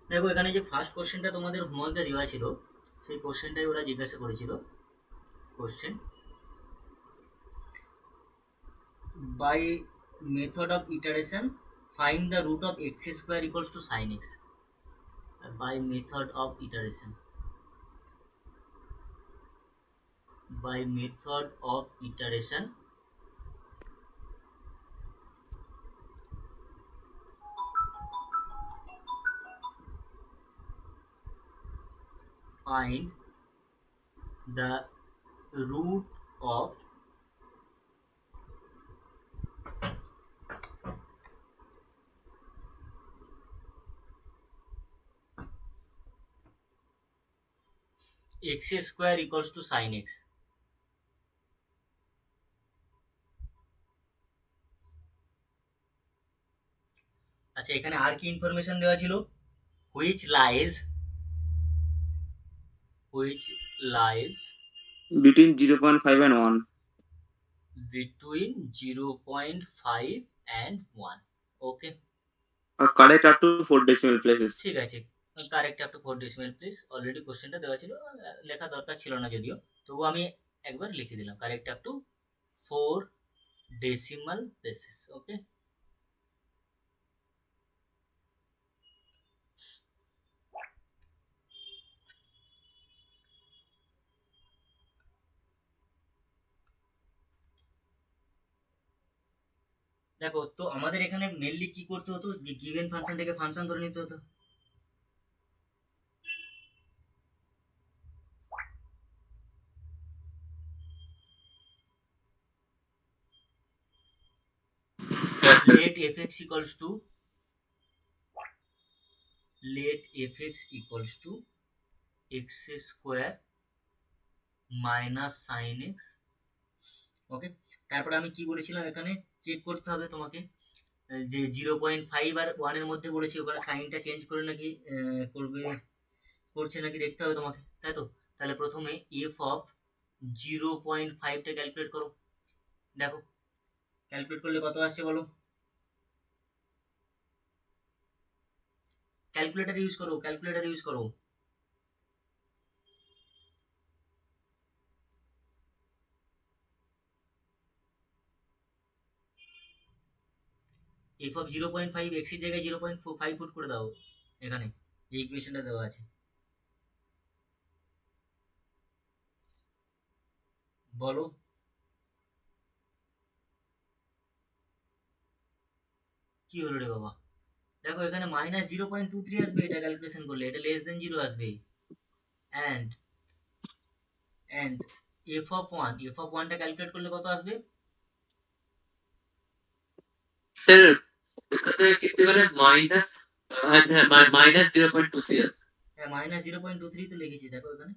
দেখো এখানে যে ফার্স্ট কোশ্চেনটা তোমাদের হোমওয়ার্কে দেওয়া ছিল, সেই কোশ্চেনটাই ওরা জিজ্ঞাসা করেছিল। Question, by method of iteration find the root of x square equals to sine x. By method of iteration, by method of iteration find the root of x square equals to sin x। আচ্ছা এখানে আর কি information দেওয়া ছিল, which lies between 0.5 and 1. between 0.5 and 1। Okay, Correct up to 4 decimal places. ঠিক আছে, correct up to 4 decimal please. Already কোশ্চেনটা দেওয়া ছিল, লেখা দরকার ছিল না যদিও, তবু আমি একবার লিখে দিলাম correct up to 4 decimal places. Okay, দেখো তো আমাদের এখানে মেনলি কি করতে হতো, গিভেন ফাংশনটাকে ফাংশন ধরে নিতে হতো। let fx equals to x square minus sin x। ওকে, তারপরে আমি কি বলেছিলাম, এখানে চেক করতে হবে তোমাকে যে 0.5 আর 1 এর মধ্যে বলেছি, ওখানে সাইনটা চেঞ্জ করে নাকি করছে নাকি দেখতে হবে তোমাকে, তাই তো। তাহলে প্রথমে এফ অফ 0.5টা ক্যালকুলেট করো। দেখো ক্যালকুলেট করলে কত আসছে বলো, ক্যালকুলেটর ইউজ করো। এফ অফ 0.5 এক্স এর জায়গায় 0.5 পুট করে দাও, এখানে এই ইকুয়েশনটা দেওয়া আছে। বলো কি হলো রে বাবা। দেখো এখানে -0.23 আসবে, এটা ক্যালকুলেশন করলে এটা লেস দেন 0 আসবে। অ্যান্ড এফ অফ 1টা ক্যালকুলেট করলে কত আসবে? স্যার এখানে কিনতে গেলে মাইনাস, আচ্ছা মাইনাস 0.23 আছে। হ্যাঁ -0.23 তো লিখেছি, দেখো এখানে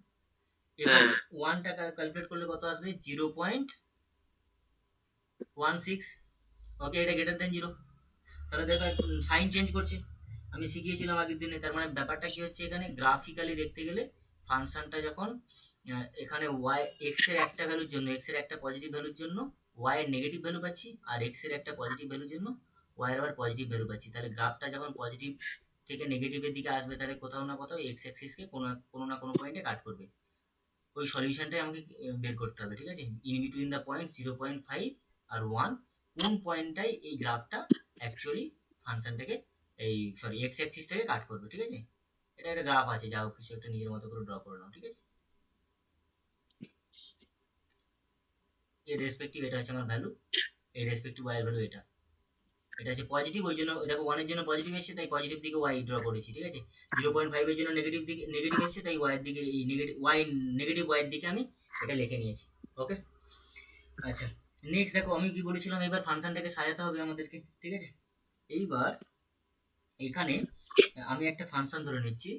এফ অফ হ্যাঁ 1টা ক্যালকুলেট করলে কত আসবে? 0.16। ওকে, এটা গ্রেটার দেন 0। তাহলে দেখো সাইন চেঞ্জ করছে, আমি শিখিয়েছিলাম আগের দিনে। তার মানে ব্যাপারটা কি হচ্ছে, এখানে গ্রাফিক্যালি দেখতে গেলে ফাংশনটা যখন এখানে ওয়াই এক্স এর একটা ভ্যালুর জন্য, এক্স এর একটা পজিটিভ ভ্যালুর জন্য ওয়াই এর নেগেটিভ ভ্যালু পাচ্ছি, আর এক্স এর একটা পজিটিভ ভ্যালুর জন্য ওয়াই এর আবার পজিটিভ ভ্যালু পাচ্ছি। তাহলে গ্রাফটা যখন পজিটিভ থেকে নেগেটিভের দিকে আসবে, তাহলে কোথাও না কোথাও এক্স অ্যাক্সিসকে কোনো না কোনো পয়েন্টে কাট করবে। ওই সলিউশনটাই আমাকে বের করতে হবে, ঠিক আছে। ইন বিটুইন দ্য পয়েন্ট 0.5 আর 1, কোন পয়েন্টটাই এই গ্রাফটা অ্যাকচুয়ালি ফাংশনটাকে এক্স অ্যাক্সিসটাকে কাট করবে, ঠিক আছে। এটা একটা গ্রাফ আছে, যা হোক কিছু একটা নিজের মতো করে ড্র করে নাও, ঠিক আছে। এর রেসপেক্টিভ এটা হচ্ছে আমার ভ্যালু, এর রেসপেক্টিভ ওয়াই এর ভ্যালু এটা হচ্ছে পজিটিভ, ওই জন্য দেখো 1 এর জন্য পজিটিভ এসেছে তাই পজিটিভ দিকে ওয়াই ড্র করেছি, ঠিক আছে। 0.5 এর জন্য নেগেটিভ এসেছে তাই ওয়াই এর দিকে এই নেগেটিভ ওয়াই এর দিকে আমি এটা লিখে নিয়েছি। ওকে, আচ্ছা নেক্সট দেখো আমি কি বলেছিলাম, এবার ফাংশনটাকে সাজাতে হবে আমাদেরকে, ঠিক আছে। এইবার এখানে আমি একটা ফাংশন ধরে নিচ্ছি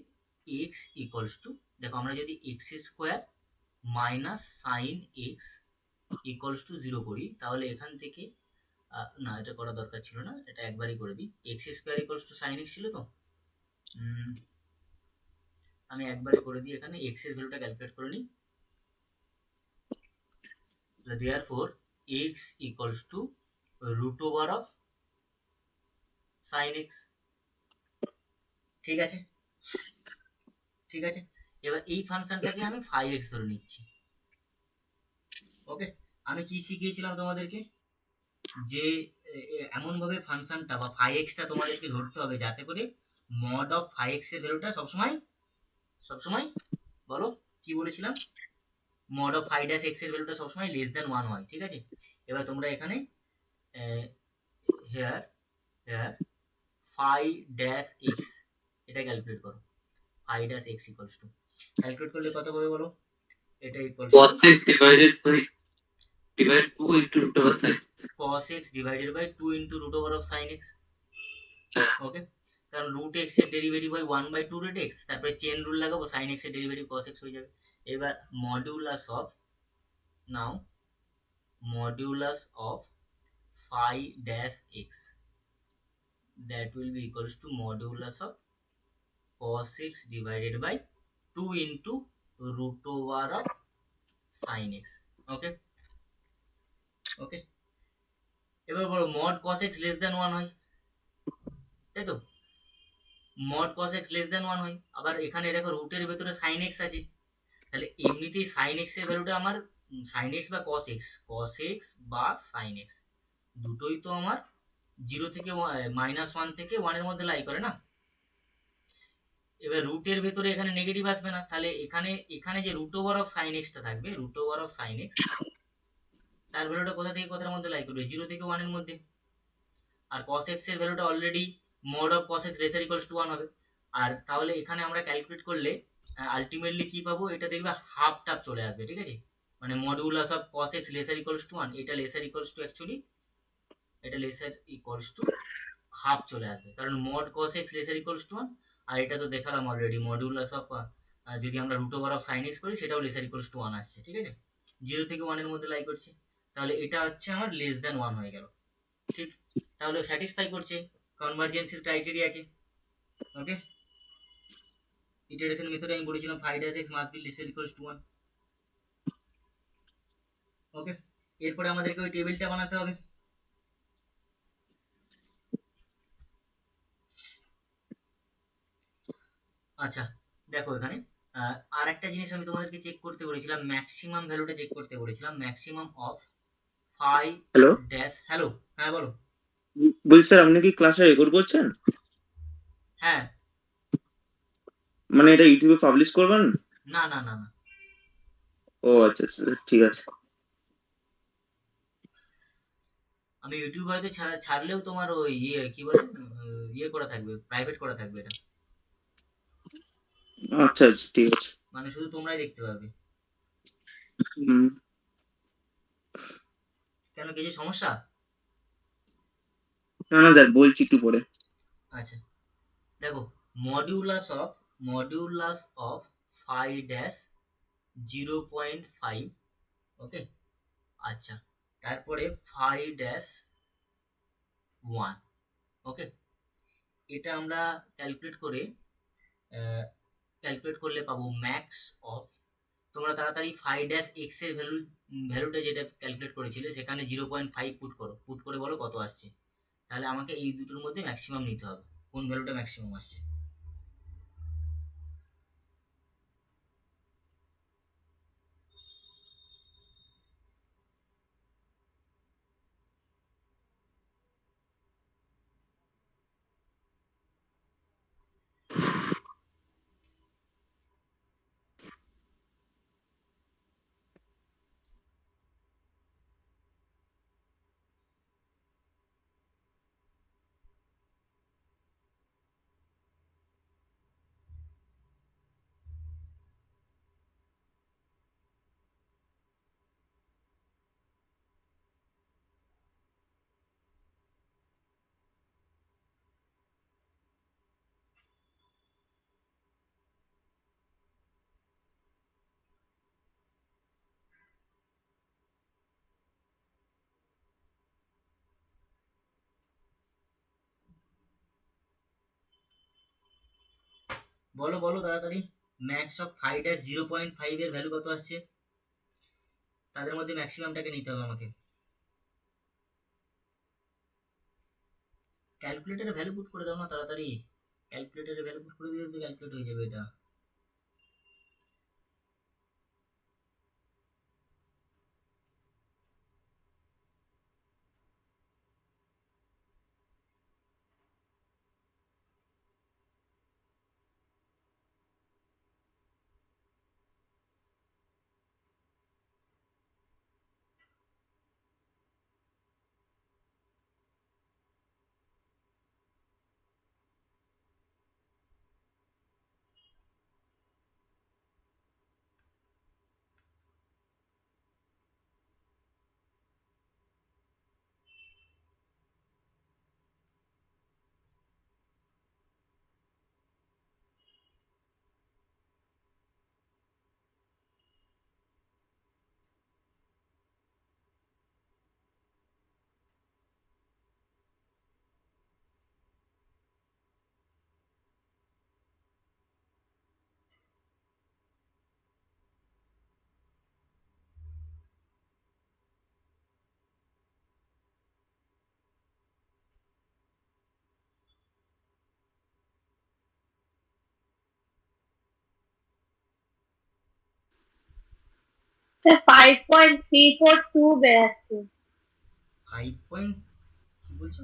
এক্স ইকুয়ালস টু, দেখো আমরা যদি x square minus sine x equals to 0 করি, তাহলে এখান থেকে না এটা করা দরকার ছিল না, এটা একবারই করে দিই। X square equals to sine x ছিল তো, আমি একবারে করে দিই। এখানে এক্স এর ভ্যালুটা ক্যালকুলেট করে নিই। Therefore x equals to root over of sine x, ঠিক আছে। ঠিক আছে, এবার এই ফাংশনটাকে আমি 5x ধরে নিচ্ছি। ওকে, আমি কি শিখিয়েছিলাম তোমাদেরকে, যে এমন ভাবে ফাংশনটা বা 5x-টা তোমাদেরকে ধরতে হবে যাতে করে মড অফ 5x এর ভ্যালুটা সবসময় বলো কি বলেছিলাম, মড অফ 5-x এর ভ্যালুটা সবসময় লেস দ্যান 1 হয়। ঠিক আছে, এবার তোমরা এখানে হেয়ার হেয়ার 5-x এটা ক্যালকুলেট করো। 5-x ইকুয়ালস টু, ক্যালকুলেট করলে কত হবে বলো, এটা equals two cos x divided 2 into root over sin x. cos x divided by 2 into root over of sine x. হ্যাঁ। ওকে, কারণ রুট এক্স এর ডেরিভেটিভ হয় 1/2 রুট এক্স, তারপরে চেন রুল লাগাবো, সাইন এক্স এর ডেরিভেটিভ cos x হয়ে যাবে। এবার modulus of 5-x that will be equals to modulus of cos x divided by 2 into root over of sin x. ওকে ওকে, এবার বলো mod cos x less than 1 হয়, তাই তো, mod cos x less than 1 হয়। আবার এখানে দেখো রুটের ভেতরে sin x আছে, তাহলে এমনিতেই sin x এর ভ্যালুটা আমার sin x বা cos x বা sin x দুটোই তো আমার 0 থেকে -1 থেকে 1 এর মধ্যে লাই করে না। এবার রুটের ভেতরে এখানে নেগেটিভ আসবে না, তাহলে এখানে যে রুট ওভার অফ সাইন এক্সটা থাকবে, root over of sine x তার ভ্যালুটা কোথা থেকে কোথার মধ্যে লাই করবে, 0 থেকে 1 এর মধ্যে। আর cos x এর ভ্যালুটা already mod of cos x lesser equals to 1 হবে। আর তাহলে এখানে আমরা ক্যালকুলেট করলে আলটিমেটলি কি পাবো, এটা দেখবে হাফ টাপ চলে আসবে। ঠিক আছে, মানে modulus of cos x lesser equals to 1, এটা লেসার ইকুয়ালস টু অ্যাকচুয়ালি এটা লেসার ইকুয়ালস টু হাফ চলে আসবে, কারণ mod cos x lesser equals to 1, আর এটা তো দেখালাম অলরেডি মডুলাস অফ যদি আমরা root over of sine x করি সেটাও লেসার ইকুয়ালস টু 1 আসছে। ঠিক আছে, 0 থেকে 1 এর মধ্যে লাই করছে, তাহলে এটা হচ্ছে আমার লেস দ্যান 1 হয়ে গেল। ঠিক, তাহলে স্যাটিসফাই করছে কনভারজেন্সের ক্রাইটেরিয়াকে। ওকে, ইটারেশন মেথডে আমি বলেছিলাম 5-x must be lesser equals to 1। Okay, এরপরে আমাদেরকে ওই টেবিলটা বানাতে হবে। আচ্ছা দেখো এখানে আর একটা জিনিস আমি তোমাদেরকে চেক করতে বলেছিলাম, ম্যাক্সিমাম ভ্যালুটা চেক করতে বলেছিলাম, maximum of 5 hello, dash, hello, হ্যাঁ বলো। বলছি স্যার আপনি কি ক্লাসে রেকর্ড করছেন? হ্যাঁ, মানে এটা ইউটিউবে পাবলিশ করবেন? না না না না, ও আচ্ছা আচ্ছা, ঠিক আছে। আমি ইউটিউবে হয়তো ছাড়লেও তোমার ওই কি বলে ইয়ে করা থাকবে, প্রাইভেট করা থাকবে এটা, আচ্ছা আচ্ছা, ঠিক আছে। মানে শুধু তোমরাই দেখতে পারবে। হুম, কেন, কিছু সমস্যা? না না স্যার, বলছি একটু পরে। আচ্ছা দেখো, মডিউলাস অফ 5-0.5। ওকে, আচ্ছা, তারপরে 5-1। ওকে, এটা আমরা ক্যালকুলেট করলে পাবো ম্যাক্স অফ, তোমরা তাড়াতাড়ি 5-x এর ভ্যালুটা যেটা ক্যালকুলেট করেছিলে সেখানে 0.5 পুট করে বলো কত আসছে, তাহলে আমাকে এই দুটোর মধ্যে ম্যাক্সিমাম নিতে হবে, কোন ভ্যালুটা ম্যাক্সিমাম আসছে। বলো বলো তাড়াতাড়ি, ম্যাক্স অফ 5-0.5 এর ভ্যালু কত আসছে, তাদের মধ্যে ম্যাক্সিমামটাকে নিতে হবে আমাকে। ক্যালকুলেটরে ভ্যালু পুট করে দাও না তাড়াতাড়ি। ক্যালকুলেটরে ভ্যালু পুট করে দিলে তো ক্যালকুলেট হয়ে যাবে এটা। স্যার 5.342 বেরাচ্ছে। 5 পয়েন্ট কি বলছো,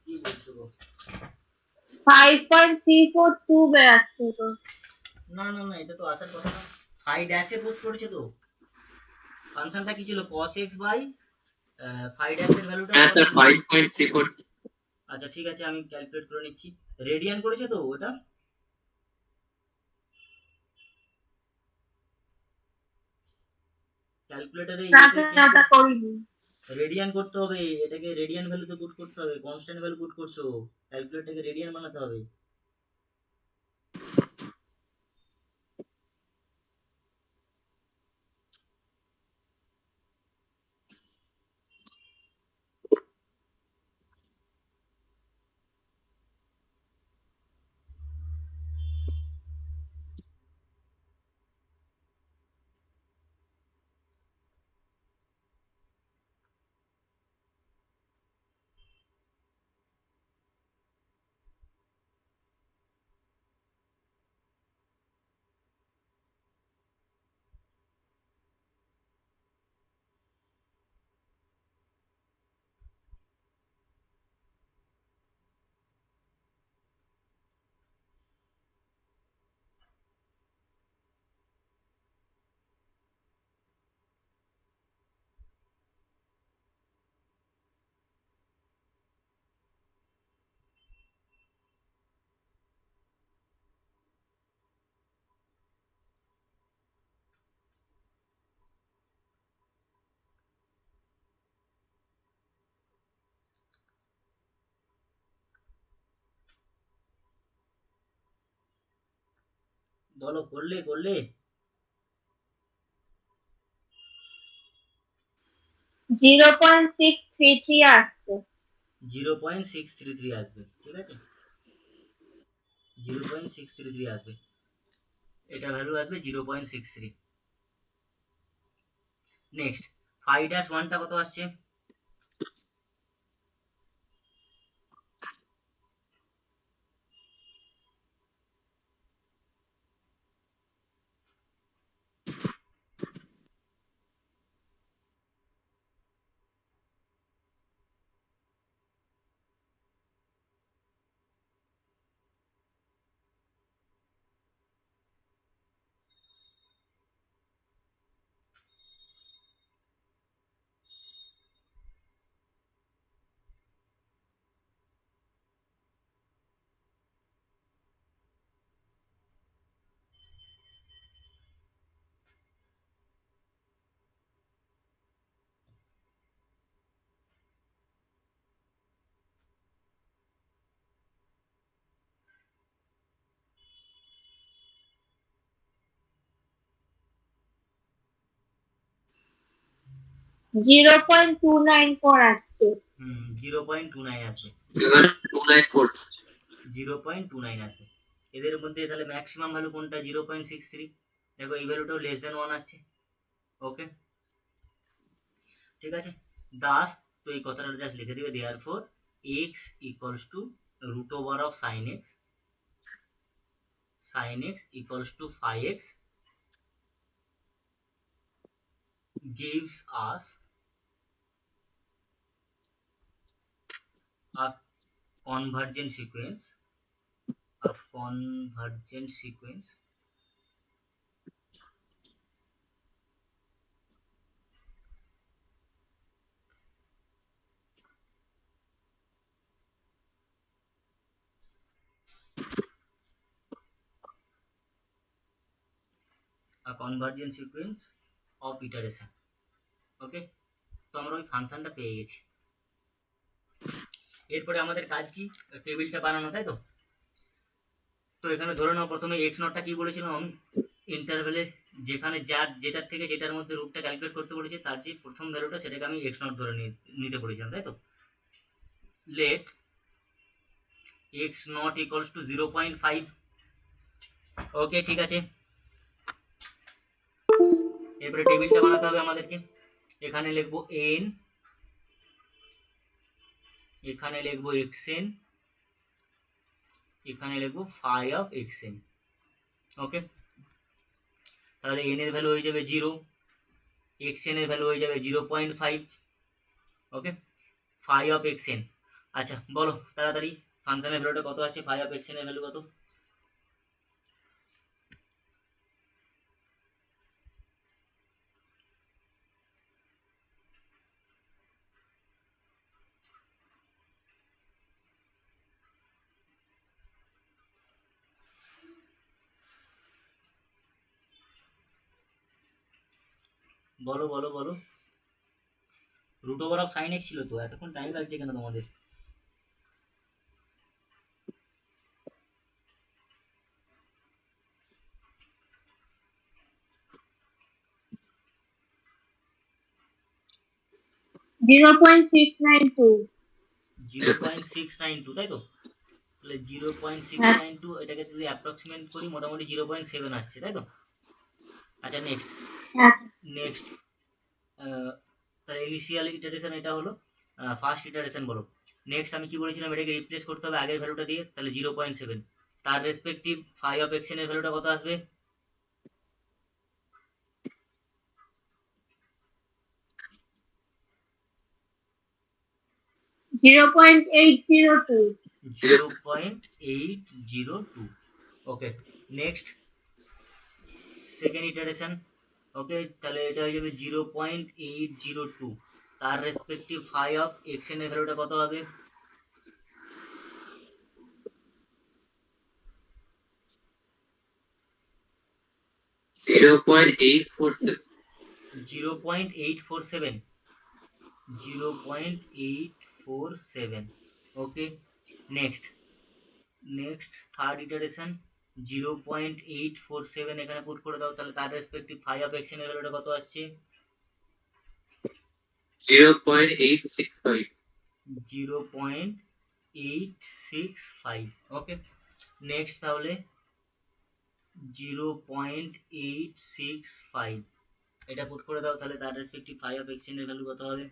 কি বলছো গো? 5.342 বেরাচ্ছে তো। না না না, এটা তো আসার কথা না। ফাই ড্যাশে পুট করেছে তো। ফাংশনটা কি ছিল, cos x বাই ফাই ড্যাশের ভ্যালুটা হ্যাঁ কত স্যার ছিল? 5.34। আচ্ছা ঠিক আছে, আমি ক্যালকুলেট করে নিচ্ছি। রেডিয়ান করেছে তো ওটা। ক্যালকুলেটরে না এইটাকে স্যার, চেঞ্জ ওটা করছে। করিনি। রেডিয়ান করতে হবে, এটাকে রেডিয়ান ভ্যালুতে পুট করতে হবে। কনস্ট্যান্ট ভ্যালু পুট করছো, ক্যালকুলেটরকে রেডিয়ান বানাতে হবে। বলো, করলে করলে? 0.633 আসছে। 0.633 আসবে, ঠিক আছে। 0.633 আসবে, এটা ভ্যালু আসবে 0.63। নেক্সট, ফাই ড্যাশ ওয়ানটা কত আসছে? Zero point two nine four আসছে। 0.29 আসবে। এবার 294। 0.29 আসবে। এদের মধ্যে তাহলে ম্যাক্সিমাম ভ্যালু কোনটা? 0.63। দেখো এই ভ্যালুটাও লেস দেন 1 আসছে। ওকে, ঠিক আছে। দাস, তো এই কথাটা জাস্ট লিখে দিবে দেয়ার four x equals to root over of sin x equals to phi x gives us a convergent sequence of iteration. ওকে, তো আমরা ওই ফাংশনটা পেয়ে গেছি। এরপরে আমাদের কাজ কি, টেবিলটা বানানো, তাই তো। তো এখানে ধরে নাও প্রথমে এক্স নটটা কি বলেছিলাম আমি, ইন্টারভেলে যেখানে যেটার থেকে যেটার মধ্যে রুটটা ক্যালকুলেট করতে বলেছি তার যে প্রথম ভ্যালুটা সেটাকে আমি এক্স নট ধরে নিতে বলেছিলাম, তাই তো। Let x not equals to 0.5। Okay, ঠিক আছে। এরপরে টেবিলটা বানাতে হবে আমাদেরকে। এখানে লিখবো এন, এখানে লিখবো এক্সএন, এখানে লিখবো ফাই অফ এক্সএন। ওকে, তাহলে এন এর ভ্যালু হয়ে যাবে 0, এক্সএন এর ভ্যালু হয়ে যাবে 0.5। Okay, phi of x n. আচ্ছা বলো তাড়াতাড়ি, ফাংশনের ভ্যালুটা কত আছে, ফাই অফ এক্সএন এর ভ্যালু কত? বলো বলো বলো। Root over of sine x ছিল তো, এতক্ষণ টাইম লাগছে কেন তোমাদের? Zero point six nine two 0.692, তাই তো। তাহলে 0.692, এটাকে যদি অ্যাপ্রক্সিমেট করি মোটামুটি 0.7 আসছে, তাই তো। আচ্ছা নেক্সট তাহলে ইনিশিয়াল ইটারেশন এটা হলো, ফার্স্ট ইটারেশন বলো। নেক্সট আমি কি বলেছিলাম, এটাকে রিপ্লেস করতে হবে আগের ভ্যালুটা দিয়ে, তাহলে 0.7। তার রেসপেক্টিভ ফাই অফ এক্সএন এর ভ্যালুটা কত আসবে? 0.802 0.802। ওকে, নেক্সট সেকেন্ড ইটারেশন। ওকে, তাহলে এটা হয়ে যাবে 0.802। তার রেসপেক্টিভ ফাই অফ এক্সএন এর ভ্যালুটা কত হবে? 0.847 0.847 0.847। ওকে, নেক্সট থার্ড ইটারেশন 0.847 এখানে পুট করে দাও, তাহলে তার রেসপেক্টিভ ফাই অফ এক্সএন এর ভ্যালুটা কত আসছে? 0.865 0.865। ওকে, নেক্সট তাহলে 0.865 এটা পুট করে দাও, তাহলে তার রেসপেক্টিভ ফাই অফ এক্সএন এর ভ্যালু কত হবে?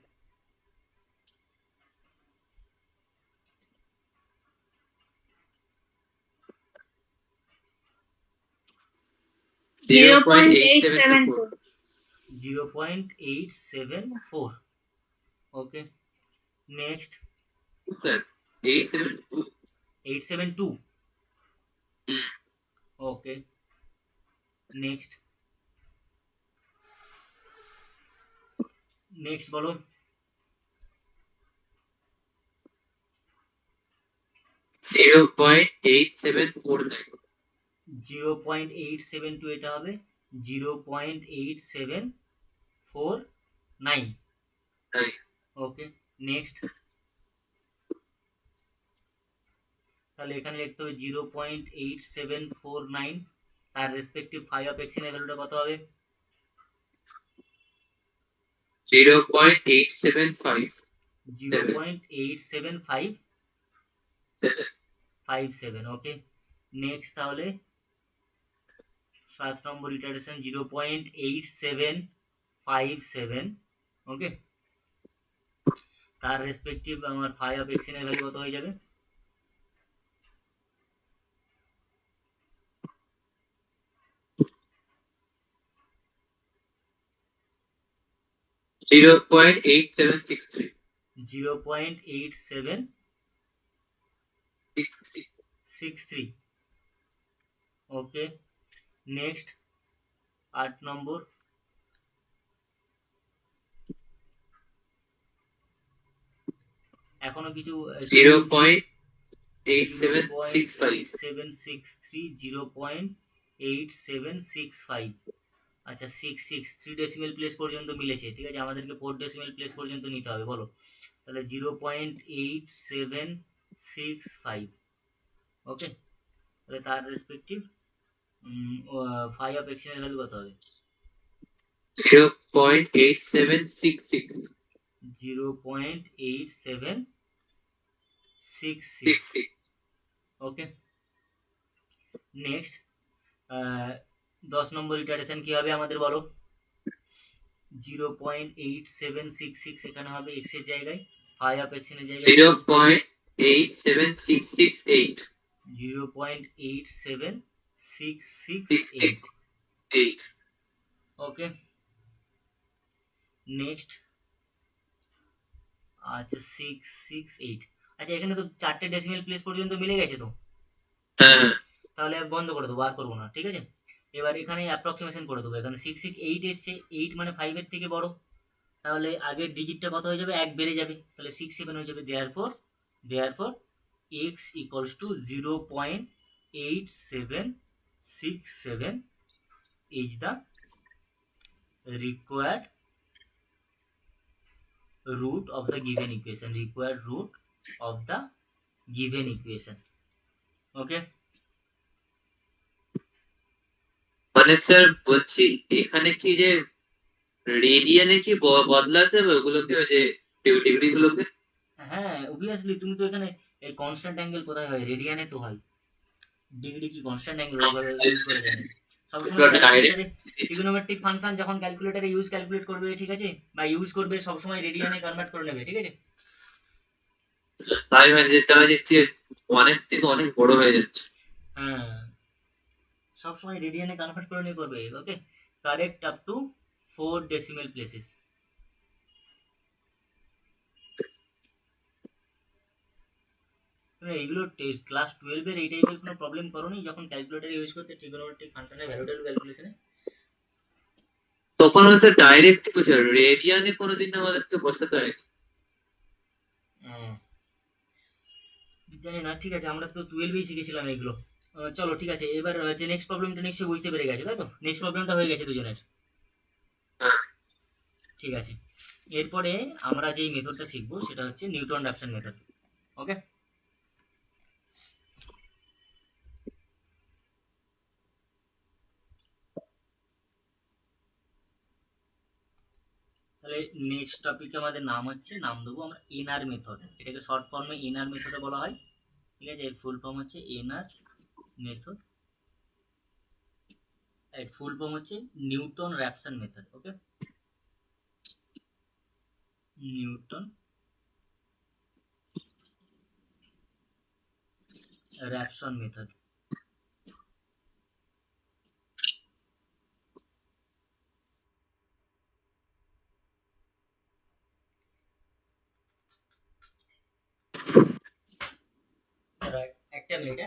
0.874 0.874। ওকে, নেক্সট স্যার 872 872। ওকে, নেক্সট বলো। 0.8749 0.872 এটা হবে 0.8749। ওকে, নেক্সট তাহলে এখানে লিখতে হবে 0.8749। তার রেসপেক্টিভ ফাই অফ এক্সএন এর ভ্যালুটা কত হবে? 0.875 0.87557। ওকে, নেক্সট তাহলে 7 নম্বর ইটারেশন 0.8757। ওকে, তার রেসপেক্টিভ আমার ফাই অফ এক্স এর ভ্যালু কত হয়ে যাবে? Zero point eight seven six three 0.8763। ওকে, নেক্সট 8 নম্বর। এখনো কিছু 0.8765 0.8763 আচ্ছা 3 ডেসিমেল প্লেস পর্যন্ত মিলেছে, ঠিক আছে, আমাদেরকে 4 ডেসিমেল প্লেস পর্যন্ত নিতে হবে, বলো তাহলে 0.8765। ওকে, তাহলে তার রেসপেক্টিভ ফাই অফ এক্স এর ভ্যালু কত হবে? 0.8766 0.8766। ওকে, নেক্সট 10 নম্বর ইটারেশন কি হবে আমাদের বলো? 0.8766 এখানে হবে এক্স এর জায়গায়, ফাই অফ এক্স এর জায়গায় 0.87668 0.87668। ওকে, নেক্সট আচ্ছা 668। আচ্ছা এখানে তো 4টে ডেসিমেল প্লেস পর্যন্ত মিলে গেছে তো, হ্যাঁ তাহলে বন্ধ করে দেবো, আর করবো না, ঠিক আছে। এবার এখানে অ্যাপ্রক্সিমেশন করে দেবো, এখানে 668 এসছে, 8 মানে 5 এর থেকে বড়, তাহলে আগের ডিজিটটা কত হয়ে যাবে? 1 বেড়ে যাবে, তাহলে 67 হয়ে যাবে। Therefore x equals to 0.8767 is the required root of the given equation, ওকে। মানে স্যার বলছি এখানে কি যে রেডিয়ানে কি বদলাতে হবে ওগুলোকে, ওই যে ডিগ্রি গুলোকে? হ্যাঁ অবভিয়াসলি, তুমি তো এখানে এই কনস্ট্যান্ট অ্যাঙ্গেল কোথায় হয়? রেডিয়ানে তো হয়, ডিগ্রি কি কনস্ট্যান্ট অ্যাঙ্গেল ওইভাবে ইউজ করে জানে সবসময় ক্যালকুলেটরে। ট্রিগোনোমেট্রিক ফাংশন যখন ক্যালকুলেটরে ক্যালকুলেট করবে, ঠিক আছে, বা ইউজ করবে সবসময় রেডিয়ানে কনভার্ট করে নেবে, ঠিক আছে। তাই মানে যেটা আমি দেখছি অনেক থেকে অনেক বড় হয়ে যাচ্ছে। হ্যাঁ, সবসময় রেডিয়ানে কনভার্ট করে নিয়ে করবে। Okay, correct up to 4 decimal places. এইগুলো ক্লাস 12 এর এই টাইপের কোনো প্রবলেম করোনি যখন ক্যালকুলেটর ইউজ করতে ট্রিগোনোমেট্রিক ফাংশনের ভ্যালু ক্যালকুলেশনে? তখন হচ্ছে ডাইরেক্ট কিছু রেডিয়ানে কোনোদিন আমাদেরকে বসাতে হয়। জানি না, ঠিক আছে, আমরা তো 12এই শিখেছিলাম এগুলো। চলো ঠিক আছে, এবার হচ্ছে নেক্সট প্রবলেমটা নিশ্চয়ই বুঝতে পেরে গেছো, তাই তো? নেক্সট প্রবলেমটা হয়ে গেছে দুজনের, হ্যাঁ ঠিক আছে। এরপরে আমরা যেই মেথডটা শিখবো সেটা হচ্ছে নিউটন র্যাপসন মেথড। ওকে, তাহলে নেক্সট টপিকে আমাদের নাম দেবো আমরা এনআর মেথড। এটাকে শর্ট ফর্মে এনআর মেথডে বলা হয়, ঠিক আছে। এর ফুল ফর্ম হচ্ছে এনআর মেথড, এর ফুল ফর্ম হচ্ছে Newton Raphson method. Okay, Newton Raphson method. একটা মিনিট,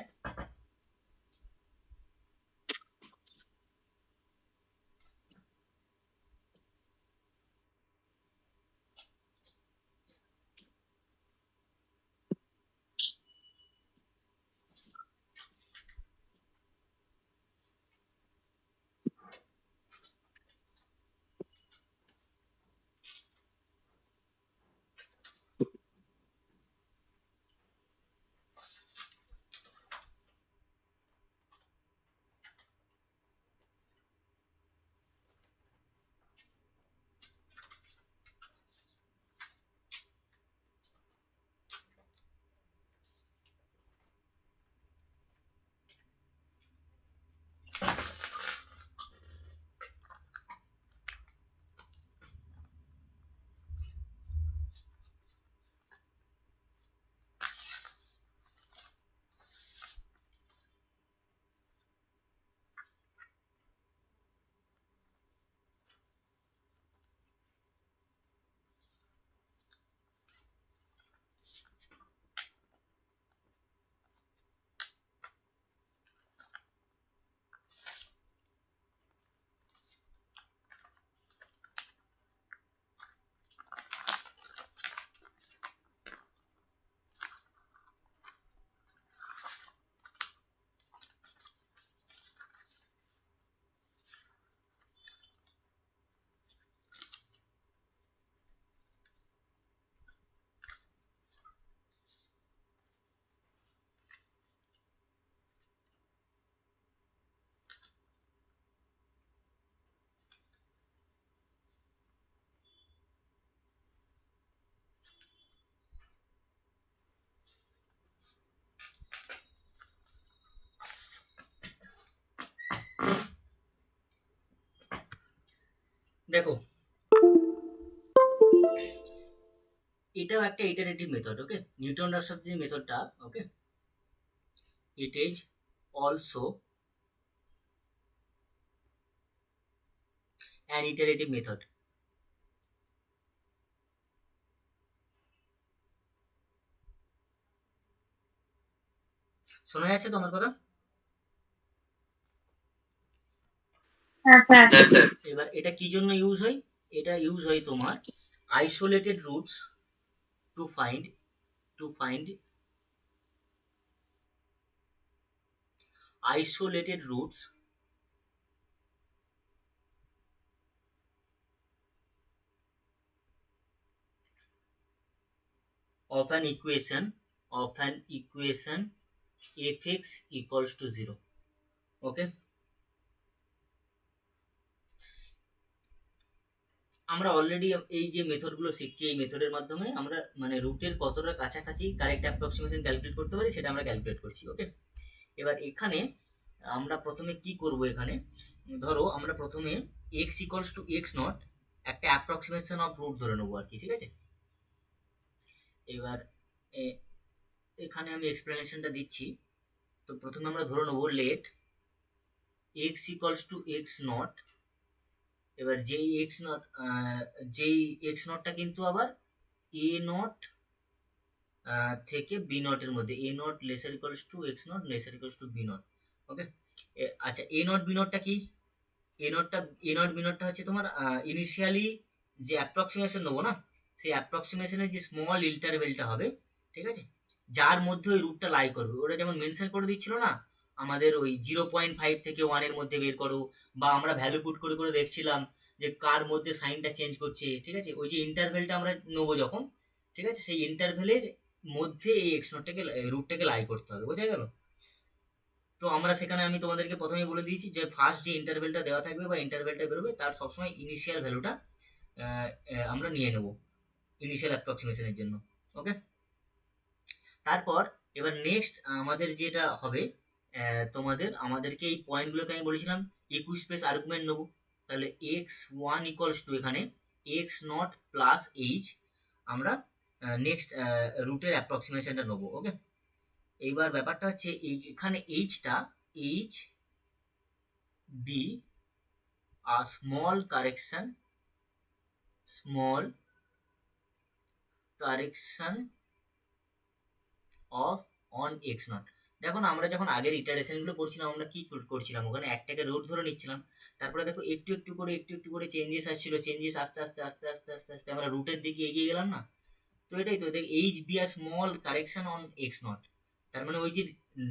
দেখো এটাও একটা iterative method, okay. Newton Raphson যে মেথডটা, okay, it is also an iterative method. শোনা যাচ্ছে তো আমার কথা? হ্যাঁ স্যার। হ্যাঁ স্যার। এবার এটা কি জন্য ইউজ হয়? এটা ইউজ হয় তোমার isolated roots to find isolated roots of an equation fx equals to 0, ওকে। আমরা অলরেডি এই যে মেথডগুলো শিখছি, এই মেথডের মাধ্যমে আমরা মানে রুটের কতটা কাছাকাছি কারেক্ট অ্যাপ্রক্সিমেশন ক্যালকুলেট করতে পারি সেটা আমরা ক্যালকুলেট করছি, ওকে। এবার এখানে আমরা প্রথমে কি করব, এখানে ধরো আমরা প্রথমে x equals to x not একটা অ্যাপ্রক্সিমেশন অফ রুট ধরে নেবো আর কি, ঠিক আছে। এবার এখানে আমি এক্সপ্লেনেশনটা দিচ্ছি। তো প্রথমে আমরা ধরে নেবো let x equals to x not. এবার যেই এক্স নটটা কিন্তু আবার এ নট থেকে বি নটের মধ্যে, a not lesser equals to x not lesser equals to b not, okay. আচ্ছা এ নট বি নটটা কি? এ নট বি নটটা হচ্ছে তোমার ইনিশিয়ালি যে অ্যাপ্রক্সিমেশন নেবো না, সেই অ্যাপ্রক্সিমেশনের যে স্মল ইন্টারভেলটা হবে, ঠিক আছে, যার মধ্যে ওই রুটটা লাই করবে। ওটা যেমন মেনশন করে দিচ্ছিল না আমাদের ওই 0.5 থেকে 1 মধ্যে বের করো, বা আমরা ভ্যালু পুট করে করে দেখছিলাম যে কার মধ্যে সাইনটা চেঞ্জ করছে, ঠিক আছে। ওই যে ইন্টারভেলটা আমরা নেবো যখন, ঠিক আছে, সেই ইন্টারভেলের মধ্যে এই এক্স নটটাকে রুটটাকে লাই করতে হবে, বোঝা গেল? তো আমরা সেখানে আমি তোমাদেরকে প্রথমেই বলে দিয়েছি যে ফার্স্ট যে ইন্টারভেলটা দেওয়া থাকবে বা ইন্টারভেলটা বেরোবে তার সবসময় ইনিশিয়াল ভ্যালুটা আমরা নিয়ে নেব ইনিশিয়াল অ্যাপ্রক্সিমেশনের জন্য, ওকে। তারপর এবার নেক্সট আমাদের যেটা হবে, আমাদেরকে এই পয়েন্টগুলোকে আমি বলেছিলাম ইকুই স্পেস আর্গুমেন্ট নেবো। তাহলে এক্স ওয়ান ইকুয়ালস টু এখানে এক্স নট প্লাস এইচ আমরা নেক্সট রুটের অ্যাপ্রক্সিমেশনটা নেবো, ওকে। এইবার ব্যাপারটা হচ্ছে এখানে এইচটা h be a small correction of on x naught। দেখো না আমরা যখন আগের ইটারেশনগুলো করছিলাম আমরা কি করছিলাম, ওখানে একটাকে রুট ধরে নিচ্ছিলাম, তারপরে দেখো একটু একটু করে চেঞ্জেস আসছিল, চেঞ্জেস আস্তে আস্তে আমরা রুটের দিকে এগিয়ে গেলাম না। তো এটাই তো, দেখ h be are small correction on x not, তার মানে ওই যে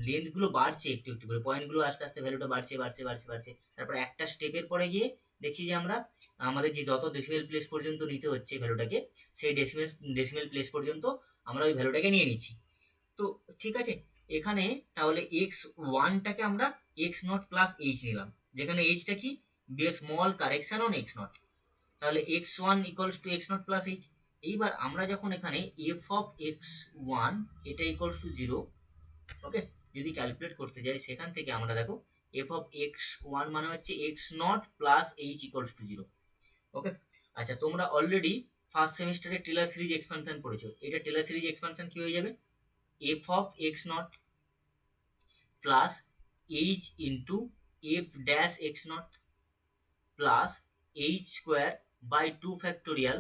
লেন্থগুলো বাড়ছে একটু করে, পয়েন্টগুলো আস্তে আস্তে ভ্যালুটা বাড়ছে, তারপর একটা স্টেপের পরে গিয়ে দেখছি যে আমরা আমাদের যে যত ডেসিমেল প্লেস পর্যন্ত নিতে হচ্ছে ভ্যালুটাকে, সেই ডেসিমেল প্লেস পর্যন্ত আমরা ওই ভ্যালুটাকে নিয়ে নিচ্ছি। তো ঠিক আছে, এখানে তাহলে এক্স ওয়ানটাকে আমরা এক্স নট প্লাস এইচ নিলাম, যেখানে এইচটা কি be a small correction on x not. তাহলে x one equals to x not plus h. এইবার আমরা যখন এখানে এফ অফ এক্স ওয়ান এটা ইকুয়ালস টু 0, ওকে, যদি ক্যালকুলেট করতে যাই সেখান থেকে আমরা দেখো এফ অফ এক্স ওয়ান মানে হচ্ছে x not plus h equals to 0, okay. আচ্ছা তোমরা অলরেডি ফার্স্ট সেমিস্টারে টেলর সিরিজ এক্সপানশন পড়েছো। এটা টেলর সিরিজ এক্সপানশন কি হয়ে যাবে, f of x not plus h into f dash x not plus h square by 2 factorial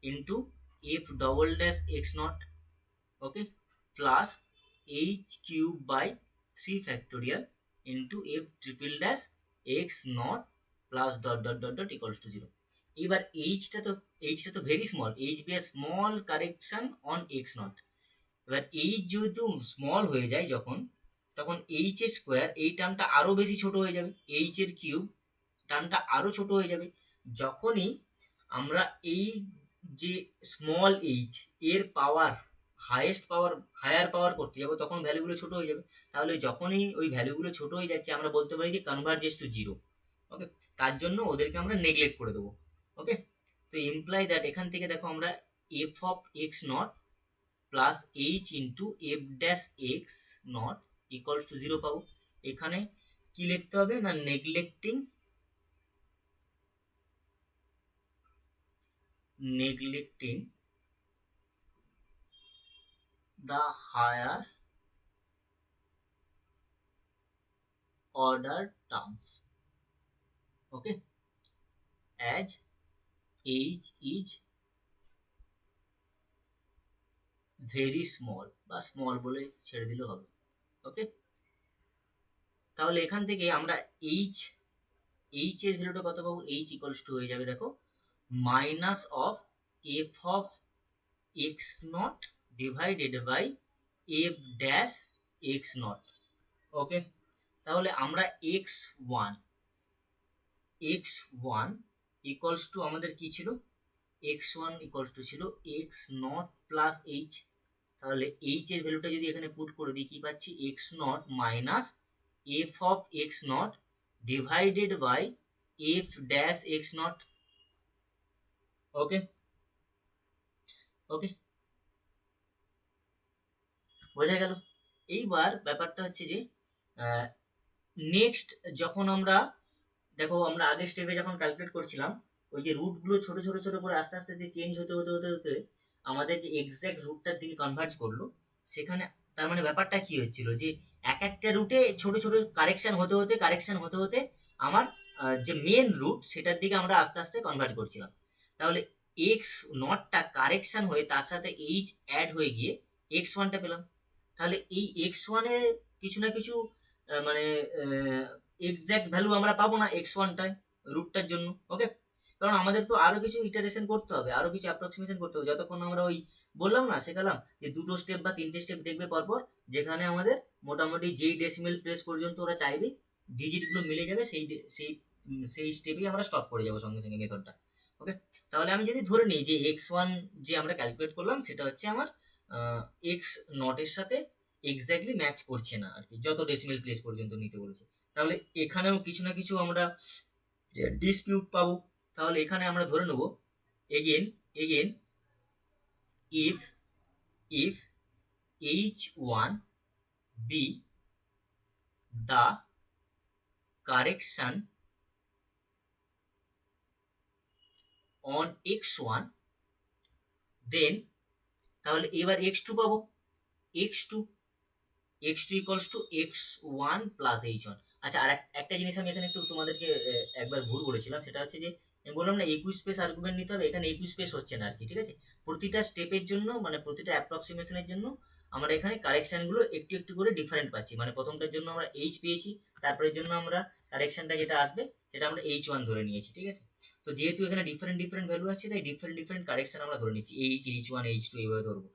into F double dash x not, okay, plus h cube by 3 factorial into f triple dash x not plus dot dot dot dot equals to 0। এবার এইচটা তো very small, h be a small correction on x not. এবার h যেহেতু small হয়ে যায় যখন, তখন H এর স্কোয়ার এই টার্মটা আরো বেশি ছোট হয়ে যাবে, এইচ এর কিউব টার্মটা আরো ছোট হয়ে যাবে। যখনই আমরা এই যে স্মল এইচ এর পাওয়ার হায়ার পাওয়ার করতে যাবো তখন ভ্যালুগুলো ছোট হয়ে যাবে। তাহলে যখনই ওই ভ্যালুগুলো ছোট হয়ে যাচ্ছে আমরা বলতে পারি যে কনভার্জেস টু 0, ওকে। তার জন্য ওদেরকে আমরা নেগলেক্ট করে দেবো, ওকে। তো ইমপ্লাই দ্যাট এখান থেকে দেখো আমরা F of x not plus h into f dash x not equals to 0 পাবো। এখানে কি লিখতে হবে না, neglecting neglecting the higher order terms, okay, as h is very small বা স্মল বলে ছেড়ে দিলে হবে, ওকে। তাহলে এখান থেকে আমরা এইচ এর ভ্যালুটা কত পাবো? এইচ ইকুয়ালস টু হয়ে যাবে দেখো minus of f of x not divided by F dash x not, okay. তাহলে আমরা এক্স ওয়ান ইকুয়ালস টু আমাদের কি ছিল? এক্স ওয়ান ইকুয়ালস টু ছিল এক্স নট প্লাস এইচ। তাহলে এইচ এর ভ্যালুটা যদি এখানে পুট করে দিই কি পাচ্ছি? X not minus F of x not divided by F dash x not, okay okay, বোঝা গেল? এইবার ব্যাপারটা হচ্ছে যে নেক্সট যখন আমরা দেখো আমরা আগের স্টেপে যখন ক্যালকুলেট করছিলাম ওই যে রুটগুলো ছোট ছোট ছোট করে আস্তে আস্তে যে চেঞ্জ হতে হতে হতে হতে আমাদের যে এক্স্যাক্ট রুটটার দিকে কনভার্জ করলো, সেখানে তার মানে ব্যাপারটা কি হচ্ছিল যে এক একটা রুটে ছোট ছোট কারেকশন হতে হতে আমার যে মেন রুট সেটার দিকে আমরা আস্তে আস্তে কনভার্ট করছিলাম। তাহলে এক্স নটটা কারেকশন হয়ে তার সাথে এইচ অ্যাড হয়ে গিয়ে এক্স ওয়ানটা পেলাম। তাহলে এই এক্স ওয়ানের কিছু না কিছু মানে এক্স্যাক্ট ভ্যালু আমরা পাবো না এক্স ওয়ানটায় রুটটার জন্য, ওকে। কারণ আমাদের তো আরো কিছু ইটারেশন করতে হবে, আরো কিছু অ্যাপ্রক্সিমেশন করতে হবে, যতক্ষণ আমরা ওই বললাম না শেখালাম যে দুটো স্টেপ বা তিনটে স্টেপ দেখবে পরপর, যেখানে আমাদের মোটামুটি যেই ডেসিমেল প্লেস পর্যন্ত ওরা চাইবে ডিজিটগুলো মিলে যাবে, সেই স্টেপেই আমরা স্টপ করে যাবো সঙ্গে সঙ্গে মেথডটা, ওকে। তাহলে আমি যদি ধরে নিই যে এক্স ওয়ান যে আমরা ক্যালকুলেট করলাম সেটা হচ্ছে আমার এক্স নটের সাথে এক্স্যাক্টলি ম্যাচ করছে না আর কি, যত ডেসিমেল প্লেস পর্যন্ত নিতে বলেছে। তাহলে এখানেও কিছু না কিছু আমরা ডিসপিউট পাবো। তাহলে এখানে আমরা ধরে নেব again if h1 be the correction on x1 then তাহলে এবার x2 পাবো, x2 equals to x1 plus h1। আচ্ছা, আর একটা জিনিস আমি এখানে একটু তোমাদেরকে একবার ভুল বলেছিলাম, সেটা হচ্ছে যে আমি বললাম না 21 স্পেস আর্গুমেন্ট নিতে হবে, এখানে 21 স্পেস হচ্ছে না আর কি, ঠিক আছে। প্রতিটা স্টেপের জন্য মানে প্রতিটা অ্যাপ্রক্সিমেশনের জন্য আমরা এখানে কারেকশনগুলো একটু একটু করে ডিফারেন্ট পাচ্ছি। মানে প্রথমটার জন্য আমরা এইচ পেয়েছি, তারপরের জন্য আমরা কারেকশনটা যেটা আসবে সেটা আমরা এইচ1 ধরে নিয়েছি, ঠিক আছে। তো যেহেতু এখানে ডিফারেন্ট ভ্যালু আছে তাই ডিফারেন্ট কারেকশন আমরা ধরে নিচ্ছি, এইচ1 এইচ2 এইভাবে ধরবো,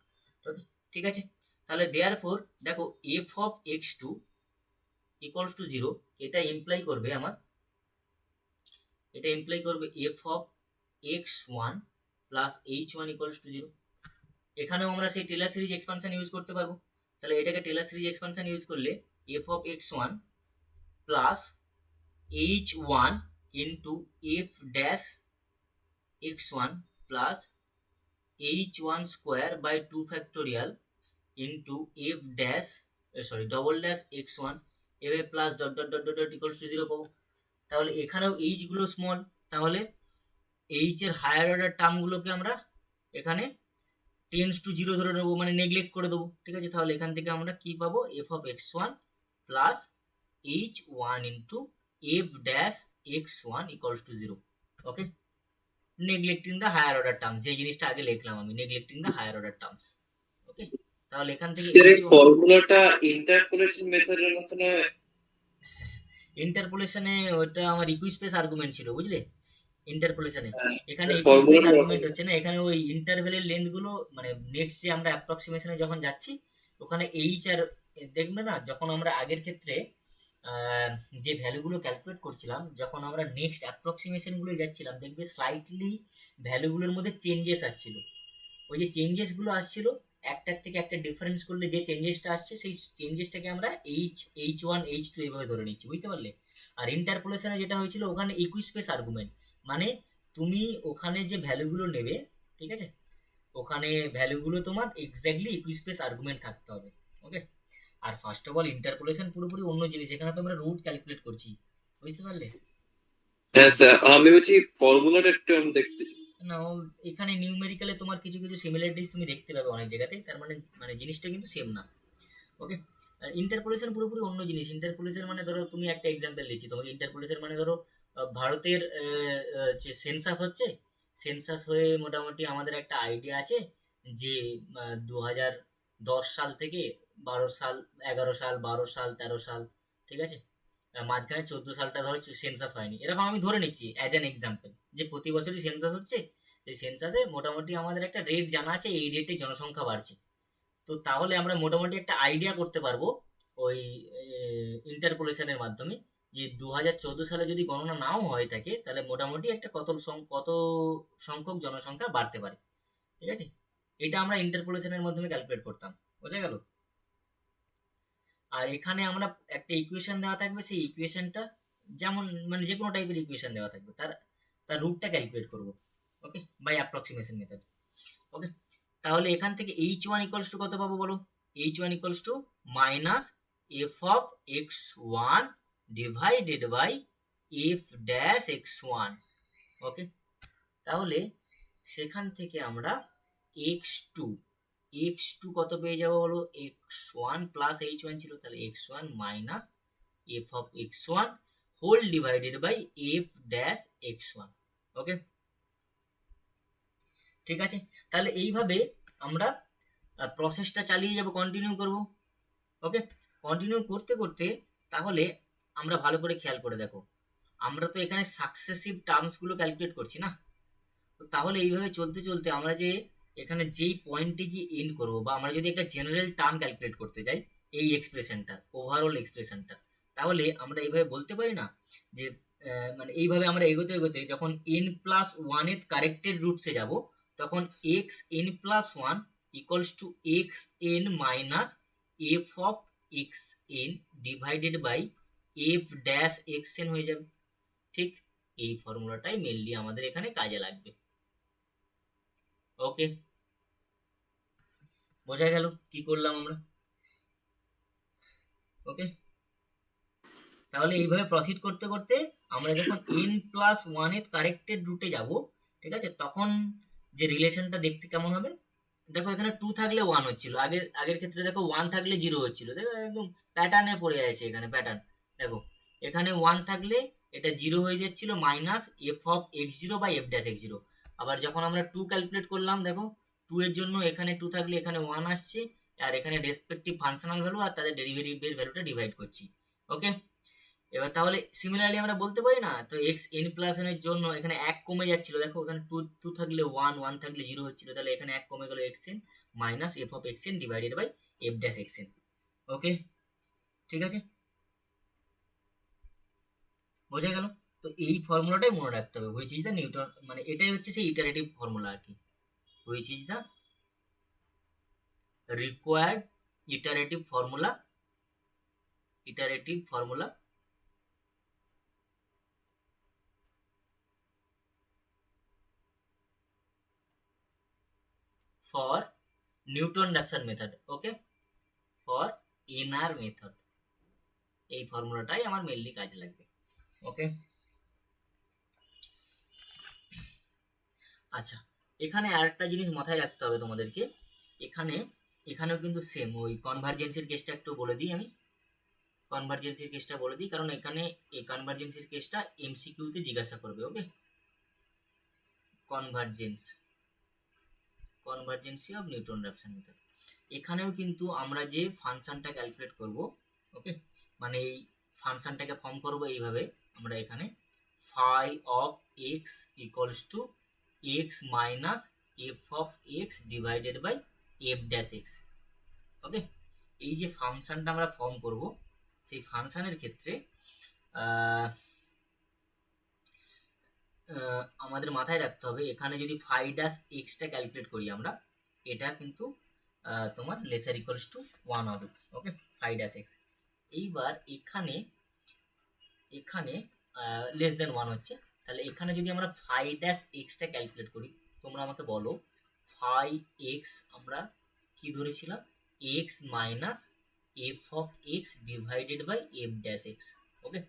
ঠিক আছে। তাহলে দেয়ারফর দেখো f of x two equals to 0, এটা ইমপ্লাই করবে f of x one plus h one equals to 0। এখানেও আমরা সেই টেলর সিরিজ এক্সপানশন ইউজ করতে পারবো। তাহলে এটাকে টেলর সিরিজ এক্সপানশন ইউজ করলে f of x one plus h one into f dash x one plus h one square by 2 factorial into f dash double dash x one এভাবে plus dot dot dot dot equals to 0 পাবো। তাহলে এখানেও H গুলো small, তাহলে h এর higher order টার্মগুলোকে আমরা এখানে tends to 0 ধরে নেবো, মানে নেগলেক্ট করে দেবো, ঠিক আছে। তাহলে এখান থেকে আমরা কি পাবো? F of x one plus h one into f dash x one equals to 0, okay. Neglecting the higher order terms, যে জিনিসটা আগে লিখলাম আমি, neglecting the higher order terms, okay. তাহলে এখান থেকে ফর্মুলাটা ইন্টারপোলেশন মেথডের মতো না? ইন্টারপোলেশনে ওটা আমার ইকুই স্পেস আর্গুমেন্ট ছিল, বুঝলে। ইন্টারপোলেশনে এখানে ইকুই formula স্পেস আর্গুমেন্ট হচ্ছে না, এখানে ওই ইন্টারভেলের লেন্থ গুলো মানে নেক্সট যে আমরা অ্যাপ্রক্সিমেশনে যখন যাচ্ছি ওখানে এইচ আর দেখবে না, যখন আমরা আগের ক্ষেত্রে যে ভ্যালুগুলো ক্যালকুলেট করছিলাম, যখন আমরা নেক্সট অ্যাপ্রক্সিমেশন গুলো যাচ্ছিলাম দেখবে স্লাইটলি ভ্যালুগুলোর মধ্যে চেঞ্জেস আসছিল। ওই যে চেঞ্জেসগুলো আসছিল একটার থেকে একটা ডিফারেন্স করলে যে চেঞ্জেসটা আসছে সেই চেঞ্জেসটাকে আমরা এইচ ওয়ান এইচ টু এইভাবে ধরে নিচ্ছি, বুঝতে পারলে। আর ইন্টারপোলেশনে যেটা হয়েছিল ওখানে ইকুই স্পেস আর্গুমেন্ট, মানে তুমি ওখানে যে ভ্যালুগুলো নেবে, ঠিক আছে, ওখানে ভ্যালুগুলো তোমার এক্স্যাক্টলি ইকুই স্পেস আর্গুমেন্ট থাকতে হবে, ওকে। আর ফার্স্ট অফ অল ইন্টারপোলেশন পুরোপুরি অন্য জিনিস, এখানে তো আমরা রুট ক্যালকুলেট করছি, বুঝতে পারলে। হ্যাঁ স্যার, আমি বলছি ফর্মুলাটা একটু আমি দেখতে চাই। না এখানে নিউমেরিক্যালে তোমার কিছু কিছু সিমিলারিটিস তুমি দেখতে পাবে অনেক জায়গাতেই, তার মানে মানে জিনিসটা কিন্তু সেম না। ওকে, ইন্টারপোলেশন পুরোপুরি অন্য জিনিস। ইন্টারপোলেশন মানে ধরো তুমি একটা এক্সাম্পল দিচ্ছি তোমাকে, ইন্টারপোলেশন মানে ধরো ভারতের যে সেন্সাস হচ্ছে, সেন্সাস হয়ে মোটামুটি আমাদের একটা আইডিয়া আছে যে 2010 সাল থেকে 12 সাল, 11 সাল, 12 সাল, 13 সাল, ঠিক আছে, মাঝখানে 14 সালটা ধরো সেন্সাস হয়নি, এরকম আমি ধরে নিচ্ছি অ্যাজ অ্যান এক্সাম্পল, যে প্রতি বছরই সেন্সাস হচ্ছে, এই সেন্সাসে মোটামুটি আমাদের একটা রেট জানা আছে, এই রেটে জনসংখ্যা বাড়ছে। তো তাহলে আমরা মোটামুটি একটা আইডিয়া করতে পারবো ওই ইন্টারপোলেশনের মাধ্যমে, যে 2014 সালে যদি গণনা নাও হয়ে থাকে তাহলে মোটামুটি একটা কত সংখ্যক জনসংখ্যা বাড়তে পারে, ঠিক আছে। এটা আমরা ইন্টারপোলেশনের মাধ্যমে ক্যালকুলেট করতাম, বোঝা গেল। আর এখানে আমরা একটা ইকুয়েশন দেওয়া থাকবে, সেই ইকুয়েশনটা যেমন মানে যে কোনো টাইপের ইকুয়েশন দেওয়া থাকবে, তার তার রুটটা ক্যালকুলেট করবো, ওকে, বাই অ্যাপ্রক্সিমেশন মেথড। ওকে, তাহলে এখান থেকে h1 ইকুয়ালস টু কত পাবো বলো? h1 equals to minus F of x one divided by F dash x one. Okay, তাহলে সেখান থেকে আমরা x2 কত পেয়ে যাবো বলো? x1 প্লাস h1 ছিল, তাহলে x1 minus F of x1 whole divided by F dash x1। Okay, ঠিক আছে। তাহলে এইভাবে আমরা প্রসেসটা চালিয়ে যাব, কন্টিনিউ করব। ওকে, কন্টিনিউ করতে করতে তাহলে আমরা ভালো করে খেয়াল করে দেখো, আমরা তো এখানে সাকসেসিভ টার্মসগুলো ক্যালকুলেট করছি না, তো তাহলে এইভাবে চলতে চলতে আমরা যে এখানে যেই পয়েন্টে গিয়ে এন্ড করবো, বা আমরা যদি একটা জেনারেল টার্ম ক্যালকুলেট করতে যাই এই এক্সপ্রেশনটা, ওভারঅল এক্সপ্রেশনটা, তাহলে আমরা এইভাবে বলতে পারি না যে মানে এইভাবে আমরা এগোতে এগোতে যখন n+1 কারেক্টেড রুটসে যাব, তখন x N plus one equals to x n minus F of x N divided by F dash x n হয়ে যাবে। ঠিক এই ফর্মুলাটাই মেনলি আমাদের এখানে কাজে লাগবে। ওকে, বোঝা গেল কি করলাম আমরা? ওকে, তাহলে এইভাবে প্রসিড করতে করতে আমরা যখন n+1 কারেক্টেড রুটে যাব, ঠিক আছে, তখন যে রিলেশনটা দেখতে কেমন হবে, দেখো এখানে 2 থাকলে 1 হচ্ছিল, আগের ক্ষেত্রে দেখো 1 থাকলে 0 হচ্ছিল, দেখো একদম প্যাটার্নে পড়ে আছে এখানে প্যাটার্ন। দেখো এখানে 1 থাকলে এটা 0 হয়ে যাচ্ছিল, minus F of x0 by F dash x0। আবার যখন আমরা 2 ক্যালকুলেট করলাম, দেখো 2 এর জন্য এখানে 2 থাকলে এখানে 1 আসছে, আর এখানে রেসপেক্টিভ ফাংশনাল ভ্যালু আর তাদের ডেরিভেটিভের ভ্যালুটা ডিভাইড করছি। ওকে, এবার তাহলে সিমিলারলি আমরা বলতে পারি না, তো এক্স এন প্লাস এন এর জন্য এখানে 1 কমে যাচ্ছিল, দেখো এখানে 2 থাকলে 1, 1 থাকলে 0 হচ্ছিল, তাহলে এখানে 1 কমে গেল x n minus F of x N divided by F dash x N. Okay, ঠিক আছে, বোঝা গেল। তো এই ফর্মুলাটাই মনে রাখতে হবে, হুইচ ইজ দ্য নিউটন, মানে এটাই হচ্ছে সেই ইটারেটিভ ফর্মুলা আর কি, which is the required iterative formula for Newton-Raphson method. Okay, for NR method এই ফর্মুলাটাই আমার মেইনলি কাজে লাগবে। ওকে, আচ্ছা, এখানে আরেকটা জিনিস মাথায় রাখতে হবে তোমাদেরকে, এখানেও কিন্তু সেম ওই কনভার্জেন্সির কেসটা একটু বলে দিই আমি, কারণ এখানে এই কনভার্জেন্সির কেসটা এমসিকিউতে জিজ্ঞাসা করবে। ওকে, কনভার্জেন্সি অফ নিউটন-রাফসন মেথড, এখানেও কিন্তু আমরা যে ফাংশনটা ক্যালকুলেট করব, ওকে, মানে এই ফাংশনটাকে ফর্ম করব এইভাবে, আমরা এখানে phi of x equals to x minus F of x divided by F dash x. Okay, এই যে ফাংশনটা আমরা ফর্ম করব, সেই ফাংশনের ক্ষেত্রে আমাদের মাথায় রাখতে হবে, এখানে যদি ফাই ড্যাশ এক্সটা ক্যালকুলেট করি আমরা, এটা কিন্তু তোমার লেসার ইকুয়ালস টু 1 হবে। ওকে, ফাই ড্যাশ এক্স, এইবার এখানে লেস দেন 1 হচ্ছে, তাহলে এখানে যদি আমরা ফাই ড্যাশ এক্সটা ক্যালকুলেট করি, তোমরা আমাকে বলো ফাই এক্স আমরা কি ধরেছিলাম, x minus F of x divided by F dash x. Okay,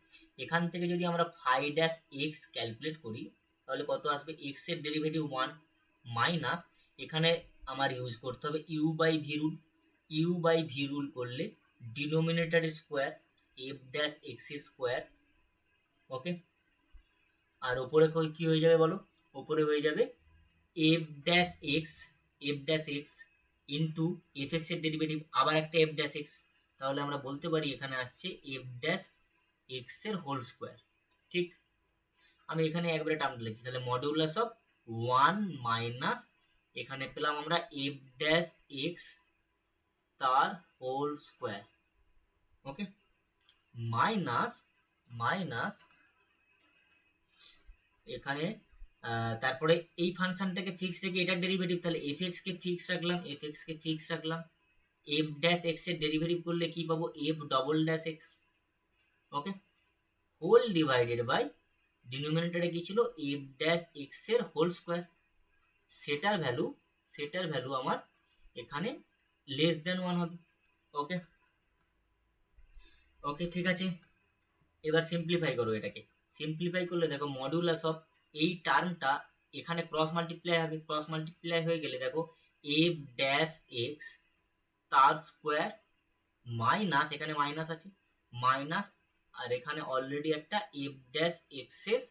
এখান থেকে যদি আমরা ফাই ড্যাশ এক্স ক্যালকুলেট করি, তাহলে কত আসবে, এক্স এর ডেরিভেটিভ 1 মাইনাস এখানে আমার ইউজ করতে হবে U by V rule. U by V rule করলে denominator square F dash x square, okay. আর ওপরে কি হয়ে যাবে বলো, ওপরে হয়ে যাবে F dash X into F X এর ডেরিভেটিভ আবার একটা এফ ড্যাশ এক্স, তাহলে আমরা বলতে পারি এখানে আসছে এফ ড্যাশ এক্স এর হোল স্কোয়ার। ঠিক, আমি এখানে একবারে টার্মটা লিখছি, তাহলে মডিউলাস অফ 1 মাইনাস এখানে পেলাম আমরা এফ ড্যাশ এক্স তার whole square, okay, minus minus এখানে তারপরে এই ফাংশনটাকে ফিক্স রেখে এটার ডেরিভেটিভ, তাহলে এফ এক্স কে ফিক্স রাখলাম, এফ ড্যাশ এক্স এর ডেরিভেটিভ করলে কি পাবো, F double dash x, okay, whole divided by ডিনোমিনেটরে কি ছিল, এফ ড্যাশ এক্স এর হোল স্কোয়ার, সেটার ভ্যালু আমার এখানে লেস দেন 1 হবে, ওকে। ওকে ঠিক আছে, এবার সিম্পলিফাই করো এটাকে। সিম্পলিফাই করলে দেখো মডিউলাস অফ এই টার্মটা এখানে ক্রস মাল্টিপ্লাই হয়ে গেলে দেখো এফ ড্যাশ এক্স তার স্কোয়ার মাইনাস এখানে মাইনাস আছে মাইনাস, আর এখানে অলরেডি একটা এফ ড্যাশ এক্স এর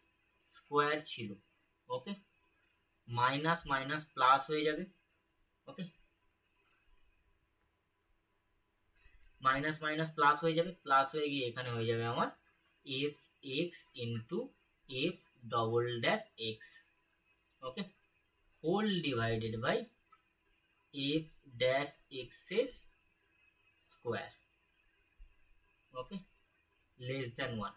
স্কোয়ার ছিল, ওকে, মাইনাস মাইনাস প্লাস হয়ে যাবে, ওকে, মাইনাস মাইনাস প্লাস হয়ে যাবে, প্লাস হয়ে গিয়ে এখানে হয়ে যাবে আমার f x into F double dash x, okay, whole divided by F dash x এর স্কোয়ার, ওকে, লেস দেন 1।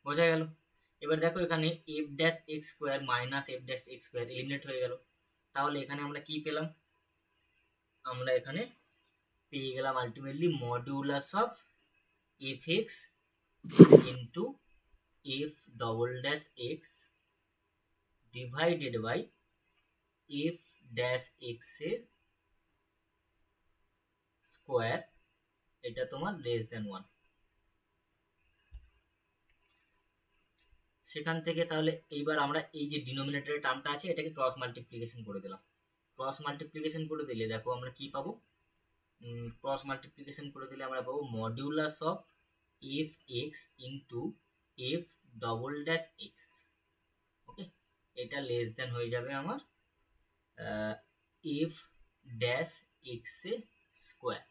বোঝা গেল? এবার দেখো এখানে f dash x square minus f dash x square eliminate হয়ে গেল, তাহলে এখানে আমরা কি পেলাম, আমরা এখানে পেয়ে গেলাম ultimately modulus of F x into F double dash x divided by F dash x এর স্কোয়ার, এটা তোমার লেস দেন 1। সেখান থেকে তাহলে এইবার আমরা এই যে ডিনোমিনেটরের টার্মটা আছে এটাকে ক্রস মাল্টিপ্লিকেশন করে দিলাম। ক্রস মাল্টিপ্লিকেশন করে দিলে দেখো আমরা কি পাবো, ক্রস মাল্টিপ্লিকেশন করে দিলে আমরা পাবো modulus of F x into F double dash x, okay, এটা লেস দেন হয়ে যাবে আমার এফ ড্যাশ এক্স এ স্কোয়ার।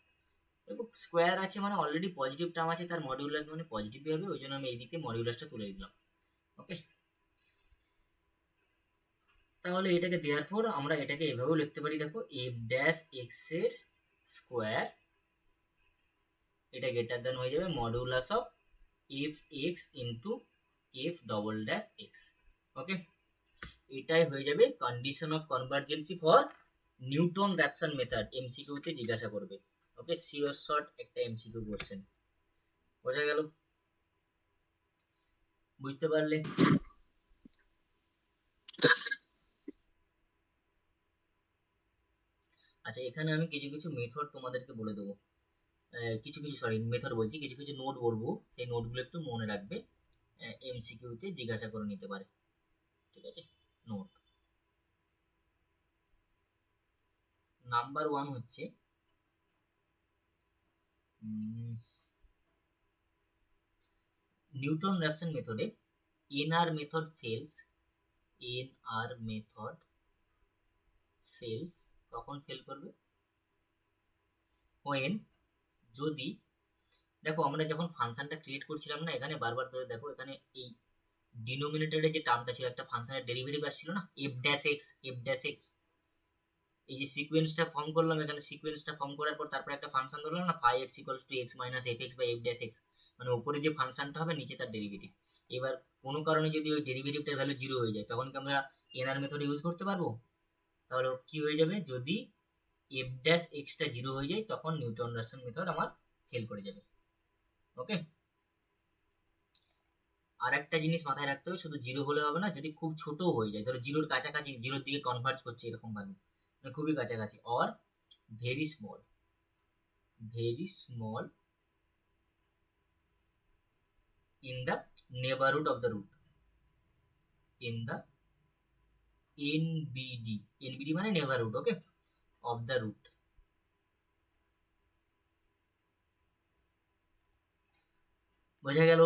দেখো স্কোয়ার আছে মানে অলরেডি পজিটিভ টার্ম আছে, তার মডিউলাস মানে পজিটিভই হবে, ওই জন্য আমি এইদিকে মডিউলাসটা তুলে দিলাম, ওকে। তাহলে এটাকে দেওয়ার পর আমরা এটাকে এভাবেও লিখতে পারি, দেখো এফ ড্যাশ এক্স এর স্কোয়ার, এটা গ্রেটার দেন হয়ে যাবে modulus of F x into F double dash x, okay. এটাই হয়ে যাবে condition of convergency for Newton Raphson method, এমসিকিউতে জিজ্ঞাসা করবে, ওকে, শিওর শর্ট একটা এমসিকিউ কোশ্চেন। বোঝা গেল? বুঝতে পারলে? আচ্ছা, এখানে আমি কিছু কিছু মেথড তোমাদেরকে বলে দেবো, কিছু মেথড বলছি, কিছু কিছু নোট বলবো, সেই নোটগুলো একটু মনে রাখবে, এমসিকিউতে জিজ্ঞাসা করে নিতে পারে, ঠিক আছে। নোট নাম্বার 1 হচ্ছে নিউটন র্যাপসন মেথডে এনআর মেথড ফেলস কখন ফেল করবে, when যদি, দেখো আমরা যখন ফাংশনটা ক্রিয়েট করছিলাম না, এখানে বারবার ধরে দেখো এখানে এই ডিনোমিনেটরে যে টার্মটা ছিল, একটা ফাংশনের ডেরিভেটিভ আসছিল না, এফ ড্যাশ এক্স, এই যে সিকোয়েন্সটা ফর্ম করলাম, এখানে সিকোয়েন্সটা ফর্ম করার পর তারপর একটা ফাংশন ধরলাম না, phi x equals to x minus f x by F dash x, মানে উপরে যে ফাংশনটা হবে নিচে তার ডেরিভেটিভ। এবার কোনো কারণে যদি ওই ডেরিভেটিভটার ভ্যালু 0 হয়ে যায়, তখন কি আমরা এনআর মেথড ইউজ করতে পারবো? তাহলে কি হয়ে যাবে, যদি এফ ড্যাশ এক্সটা 0 হয়ে যায় তখন নিউটন র্যাপসন মেথড আমার ফেল করে যাবে, ওকে। আর একটা জিনিস মাথায় রাখতে হবে, শুধু 0 হলে হবে না, যদি খুব ছোট হয়ে যায়, ধরো 0-র কাছাকাছি, 0-র দিকে কনভার্জ করছে এরকম ভাবে, মানে খুবই কাছাকাছি, or very small in the neighborhood of the root, in the NBD মানে neighborhood, okay, of the root. বোঝা গেল?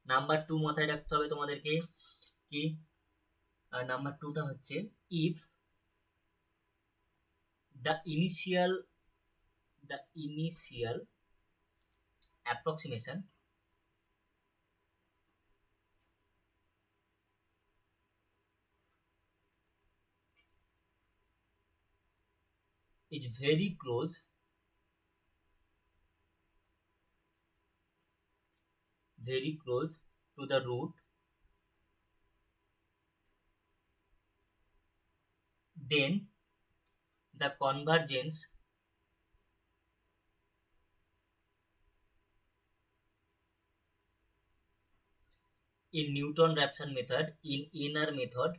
নাম্বার 2 মাথায় রাখতে হবে তোমাদেরকে, কি নাম্বার 2টা হচ্ছে if the initial approximation is very close to the root, then the convergence in Newton-Raphson method, in inner method,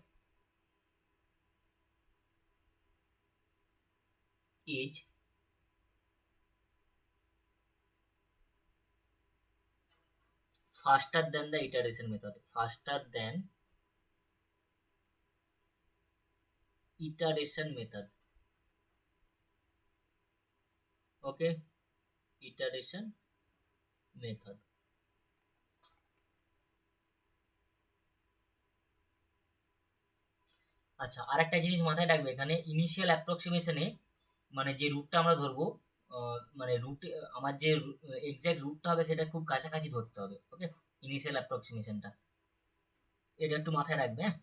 is faster than the iteration method, faster than iteration method, okay, iteration method. আচ্ছা, আরেকটা জিনিস মাথায় রাখবে, এখানে initial অ্যাপ্রক্সিমেশনে মানে যে রুটটা আমরা ধরবো, মানে রুট আমার যে এক্সাক্ট রুটটা হবে সেটা খুব কাছাকাছি ধরতে হবে, ওকে, ইনিশিয়াল অ্যাপ্রক্সিমেশনটা, এটা একটু মাথায় রাখবে, হ্যাঁ।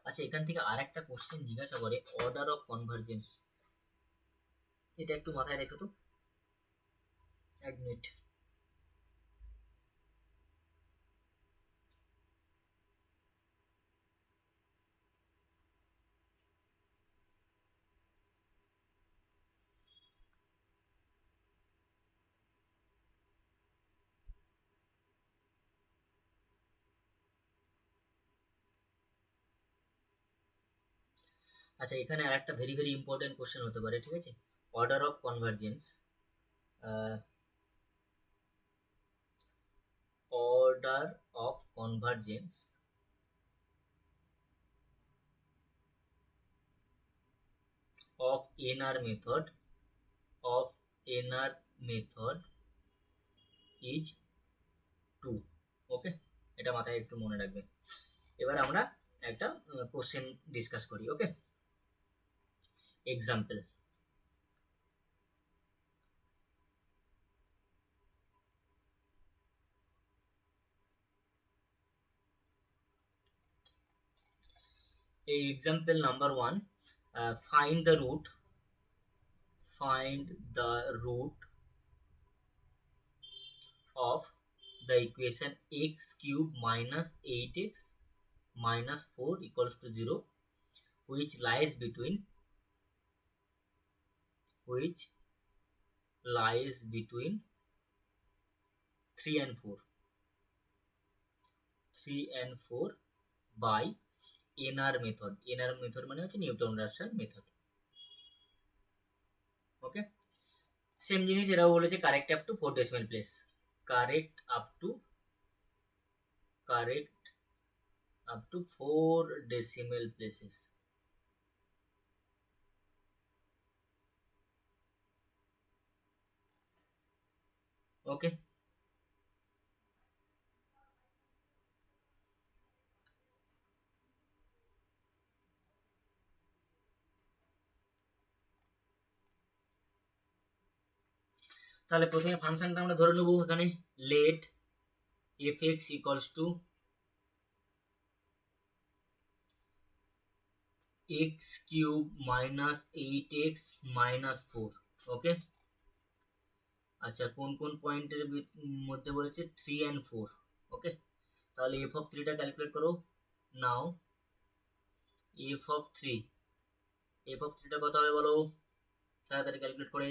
আচ্ছা, এখান থেকে আরেকটা কোশ্চেন জিজ্ঞাসা করে, অর্ডার অফ কনভারজেন্স, এটা একটু মাথায় রেখো তো, এক মিনিট। আচ্ছা, এখানে আরেকটা ভেরি ভেরি ইম্পর্টেন্ট কোশ্চেন হতে পারে, ঠিক আছে, order of convergence, order of convergence of NR method is 2, ওকে, এটা মাথায় একটু মনে রাখবে। এবার আমরা একটা কোশ্চেন ডিসকাস করি, ওকে, এক্সাম্পল। এই example number 1, find the root of the equation x cube minus 8x minus 4 equals to 0, which lies between 3 and 4 by NR method মানে হচ্ছে নিউটন-রাফসন মেথড, ওকে। সেম জিনিস এরাও বলেছে, correct up to 4 decimal place, correct up to 4 decimal places, okay. তাহলে প্রথমে ফাংশনটা আমরা ধরে নেবো, এখানে let fx equals to x cube minus 8x minus 4, okay. আচ্ছা, কোন কোন পয়েন্টের মধ্যে বলেছে, 3 and 4, ওকে। তাহলে f of 3টা ক্যালকুলেট করো নাও, f of 3টা কত হবে বলো, তাড়াতাড়ি ক্যালকুলেট করে।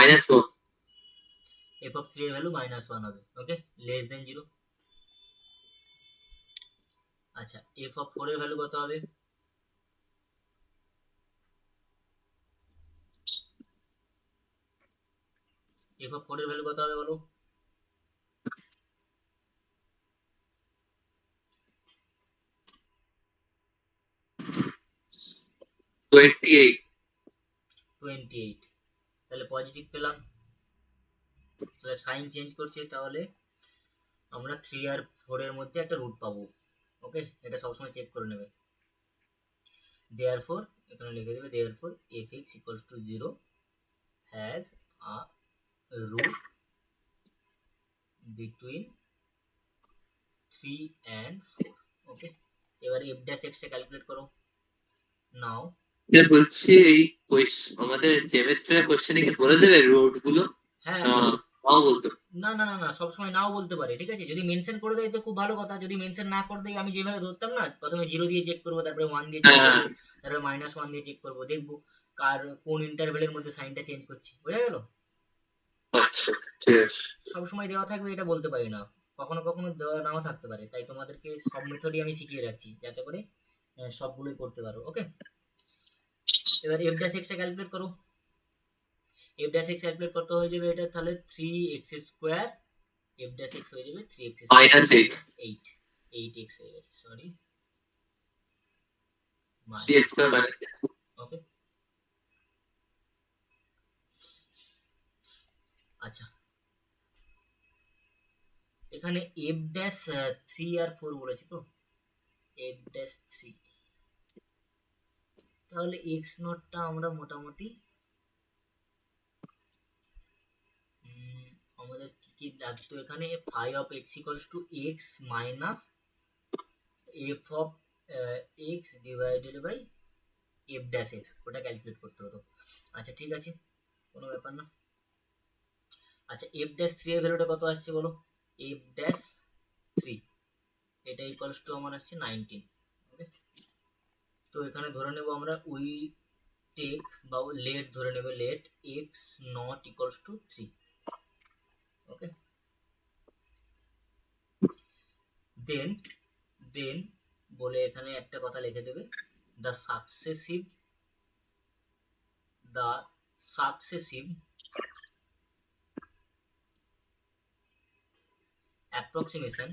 -1। এফ অফ 3 এর ভ্যালু -1 হবে। ওকে, লেস দেন 0। আচ্ছা, এফ অফ 4 এর ভ্যালু কত হবে? এফ অফ 4 এর ভ্যালু কত হবে বলো? 28। 28। তাহলে পজিটিভ পেলাম, তাহলে সাইন চেঞ্জ করছে, তাহলে আমরা 3 আর 4 এর মধ্যে একটা রুট পাবো। ওকে, এটা সবসময় চেক করে নেবে। দেয়ারফর এখানে লিখে দেবে therefore f x equals to 0 has a root between 3 and 4। Okay, এবার এফ ড্যাশ এক্সটা ক্যালকুলেট করো নাও। বলছি এই আমাদের সেমিস্টারের কোশ্চেনে কি বলে দেবে রুট গুলো? হ্যাঁ, নাও বলতো। না না না না, সবসময় নাও বলতে পারে, ঠিক আছে? যদি মেনশন করে দেয় তো খুব ভালো কথা, যদি মেনশন না করে দেয় আমি যেভাবে ধরতাম না, প্রথমে 0 দিয়ে চেক করবো, তারপরে 1 দিয়ে চেক করবো, তারপরে -1 দিয়ে চেক করবো, দেখবো কার কোন ইন্টারভেলের মধ্যে সাইনটা চেঞ্জ করছে। বোঝা গেল? আচ্ছা ঠিক আছে। সবসময় দেওয়া থাকবে এটা বলতে পারি না, কখনো কখনো দেওয়া নাও থাকতে পারে, তাই তোমাদেরকে সব মেথডই আমি শিখিয়ে রাখছি যাতে করে সবগুলোই করতে পারো। ওকে, এবার এফ ড্যাশ এক্সটা ক্যালকুলেট করো। এফ ড্যাশ এক্স ক্যালকুলেট করতে হয়ে যাবে এটা তাহলে 3x², এফ ড্যাশ এক্স হয়ে যাবে 3x² -8। 8, 8x হয়ে গেছে, সরি। 3x²। ওকে, আচ্ছা, এখানে এফ ড্যাশ 3 আর 4 বলেছি তো, এফ ড্যাশ 3, তাহলে এক্স নটটা আমরা মোটামুটি আমাদের কি কি লাগতো এখানে? Phi of x equals to x minus F of x divided by F dash x, ওটা ক্যালকুলেট করতে হতো। আচ্ছা ঠিক আছে, কোনো ব্যাপার না। আচ্ছা, এফ ড্যাশ 3 এর ভ্যালুটা কত আসছে বলো? এফ ড্যাশ 3 এটা ইকুয়ালস টু আমার আসছে 19। ওকে, তো এখানে ধরে নেব আমরা উই টেক বা লেট ধরে নেবে, let x not equals to 3। Okay, then then বলে এখানে একটা কথা লিখে দেবে, the successive approximation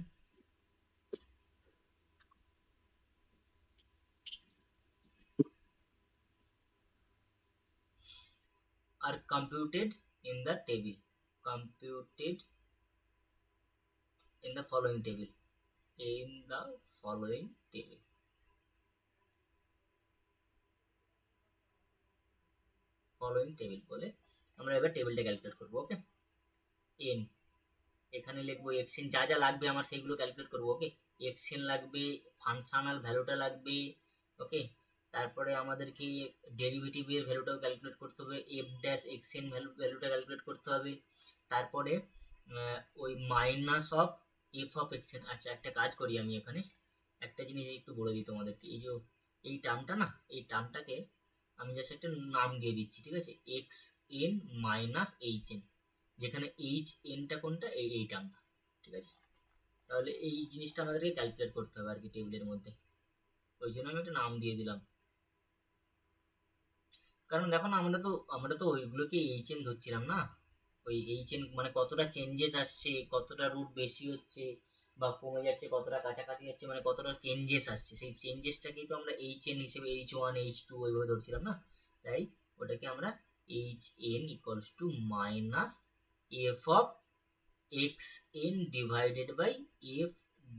are computed in the following table, বলে আমরা এবার টেবিলটা ক্যালকুলেট করবো। ওকে, এন এখানে লিখবো এক্স এন, যা যা লাগবে আমার সেইগুলো ক্যালকুলেট করবো। ওকে, এক্স এন লাগবে, ফাংশনাল ভ্যালুটা লাগবে। ওকে, তারপরে আমাদেরকে ডেরিভেটিভের ভ্যালুটাও ক্যালকুলেট করতে হবে, এফ ড্যাশ এক্স এন ভ্যালুটা ক্যালকুলেট করতে হবে, তারপরে ওই minus of f of x N. আচ্ছা, একটা কাজ করি আমি এখানে একটা জিনিস একটু বলে দিই তোমাদেরকে, এই যে এই টার্মটা না, এই টার্মটাকে আমি জাস্ট একটা নাম দিয়ে দিচ্ছি, ঠিক আছে? X n minus H N, যেখানে এইচ এনটা কোনটা, এই টার্মটা, ঠিক আছে? তাহলে এই জিনিসটা আমাদেরকে ক্যালকুলেট করতে হবে আর কি টেবিলের মধ্যে, ওই জন্য আমি একটা নাম দিয়ে দিলাম। কারণ দেখো না, আমরা তো ওইগুলোকে এইচ এন ধরছিলাম না, ওই এইচ এন মানে কতটা চেঞ্জেস আসছে, কতটা রুট বেশি হচ্ছে বা কমে যাচ্ছে, কতটা কাছাকাছি যাচ্ছে, মানে কতটা চেঞ্জেস আসছে, সেই চেঞ্জেসটাকেই তো আমরা এইচ এন হিসেবে H1 H2 ওইভাবে ধরছিলাম না, তাই ওটাকে আমরা H N equals to minus F of x N divided by F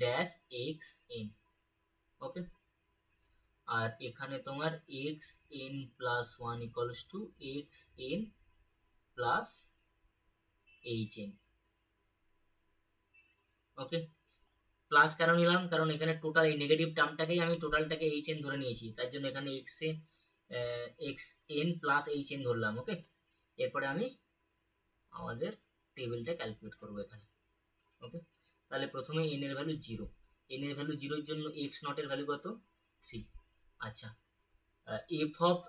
dash x N. Okay, আর এখানে তোমার X N plus 1 equals to x N plus H N. Okay, plus কেন নিলাম? কারণ এখানে টোটাল এই নেগেটিভ টার্মটাকেই আমি টোটালটাকে এইচ এন ধরে নিয়েছি, তার জন্য এখানে x N plus H N ধরলাম। ওকে, এরপরে আমি আমাদের টেবিলটা ক্যালকুলেট করবো এখানে। ওকে, তাহলে প্রথমে এন এর ভ্যালু 0, এন এর ভ্যালু 0 এর জন্য এক্স নটের ভ্যালু কত? 3। আচ্ছা, F of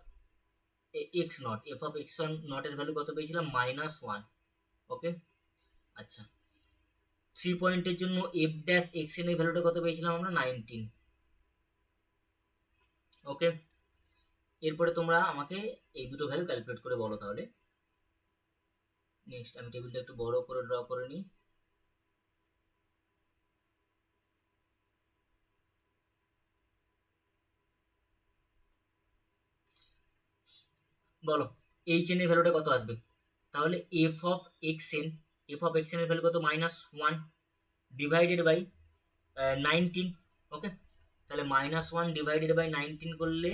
x naught, F of X নটের ভ্যালু কত পেয়েছিলাম, -1। ওকে, আচ্ছা 3 পয়েন্টের জন্য এফ ড্যাশ এক্স এর ভ্যালুটা কত পেয়েছিলাম আমরা, 19। ওকে, এরপরে তোমরা আমাকে এই দুটো ভ্যালু ক্যালকুলেট করে বলো তাহলে। নেক্সট আমি টেবিলটা একটু বড় করে ড্র করে নিই। বলো এই চেনের ভ্যালুটা কত আসবে, তাহলে F of x N, F of x এর ভ্যালু কত, -1 ডিভাইডেড বাই 19। ওকে, তাহলে -1 ডিভাইডেড বাই 19 করলে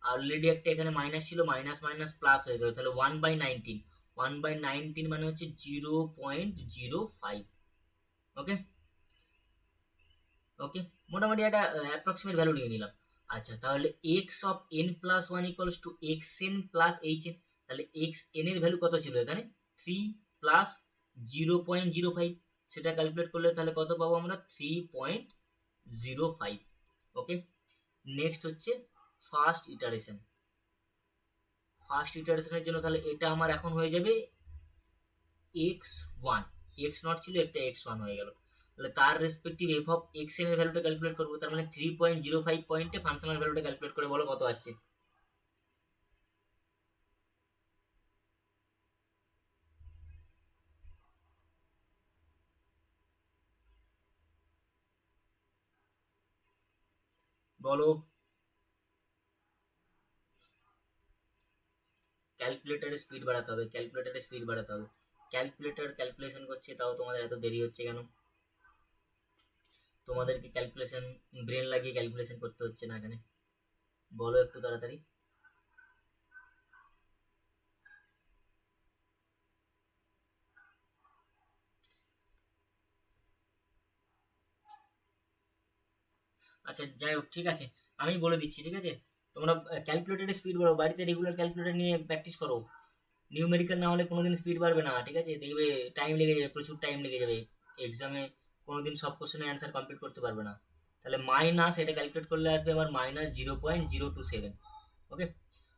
অলরেডি একটা এখানে মাইনাস ছিল, মাইনাস মাইনাস প্লাস হয়ে গেল, তাহলে 1/19, 1/19 মানে হচ্ছে 0.05। ওকে ওকে, মোটামুটি একটা অ্যাপ্রক্সিমেট ভ্যালু নিয়ে নিলাম। আচ্ছা তাহলে x of N plus one equals to x N plus H N, তাহলে এক্স এন এর ভ্যালু কত ছিল এখানে, 3 প্লাস 0.05, সেটা ক্যালকুলেট করলে তাহলে কত পাবো আমরা, 3.05। ওকে, নেক্সট হচ্ছে ফার্স্ট ইটারেশন। ফার্স্ট ইটারেশনের জন্য তাহলে এটা আমার এখন হয়ে যাবে x1, এক্স নট ছিল একটা x1 হয়ে গেল, তাহলে তার রেসপেক্টিভ এফ অফ এক্স এর ভ্যালুটা ক্যালকুলেট করবো, তার মানে 3.05 পয়েন্টে ফাংশনাল ভ্যালুটা ক্যালকুলেট করে বলো কত আসছে। বলো, ক্যালকুলেটারের স্পিড বাড়াতে হবে, ক্যালকুলেটারের স্পিড বাড়াতে হবে। ক্যালকুলেটার ক্যালকুলেশন করছে তাও তোমাদের এত দেরি হচ্ছে কেন, তোমাদেরকে ক্যালকুলেশন ব্রেন লাগিয়ে ক্যালকুলেশন করতে হচ্ছে না এখানে, বলো একটু তাড়াতাড়ি। আচ্ছা যাই হোক, ঠিক আছে আমি বলে দিচ্ছি, ঠিক আছে তোমরা ক্যালকুলেটারের স্পিড বাড়াও, বাড়িতে রেগুলার ক্যালকুলেটার নিয়ে প্র্যাকটিস করো, নিউমেরিক্যাল না হলে কোনোদিন স্পিড বাড়বে না, ঠিক আছে দেখবে টাইম লেগে যাবে, প্রচুর টাইম লেগে যাবে, এক্সামে কোনোদিন সব কোশ্চেনের অ্যান্সার কমপ্লিট করতে পারবে না। তাহলে মাইনাস এটা ক্যালকুলেট করলে আসবে আমার -0.027। ওকে,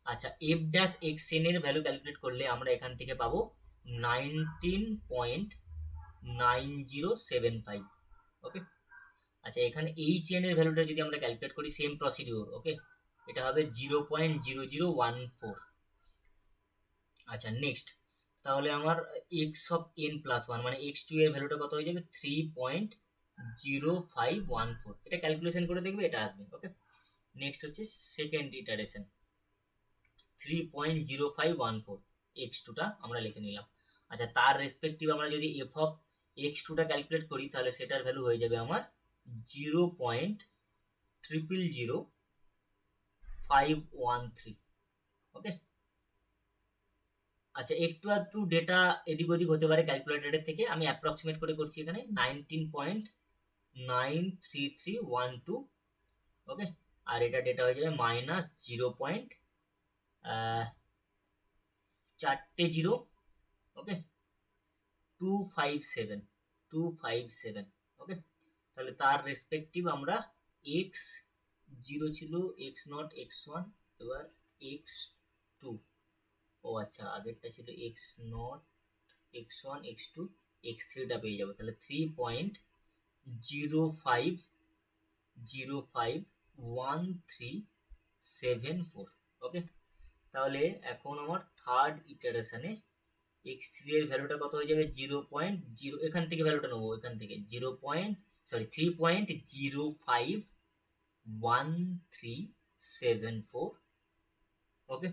আচ্ছা এফ ড্যাশ এক্স এন এর ভ্যালু ক্যালকুলেট করলে আমরা এখান থেকে পাবো 19.9075। ওকে, আচ্ছা এখানে এইচ এন এর ভ্যালুটা যদি আমরা ক্যালকুলেট করি সেম প্রসিডিওর, ওকে এটা হবে 0.0014। আচ্ছা নেক্সট, তাহলে আমার x of N plus one মানে x2 এর ভ্যালুটা কত হয়ে যাবে, 3.0514, এটা ক্যালকুলেশন করে দেখবে এটা আসবে। ওকে, নেক্সট হচ্ছে সেকেন্ড ইটারেশন, 3.0514, x2টা আমরা লিখে নিলাম। আচ্ছা তার রেসপেক্টিভ আমরা যদি এফ অফ x2টা ক্যালকুলেট করি তাহলে সেটার ভ্যালু হয়ে যাবে আমার 0.000513। ওকে, আচ্ছা একটু একটু ডেটা এদিক ওদিক হতে পারে ক্যালকুলেটরের থেকে, আমি অ্যাপ্রক্সিমেট করে করছি এখানে 19.93312। ওকে, আর এটা ডেটা হয়ে যাবে -0.40, ওকে 257। ওকে, তাহলে তার রেসপেক্টিভ আমরা এক্স জিরো ছিল, এক্স নট x1, এবার x2, ও আচ্ছা আগেরটা ছিল এক্স নট x1 x2 x3টা পেয়ে যাবো, তাহলে 3.051374। ওকে, তাহলে এখন আমার থার্ড ইটারেশনে x3 এর ভ্যালুটা কত হয়ে যাবে, 0.0, এখান থেকে ভ্যালুটা নেবো, এখান থেকে 3.051374। ওকে,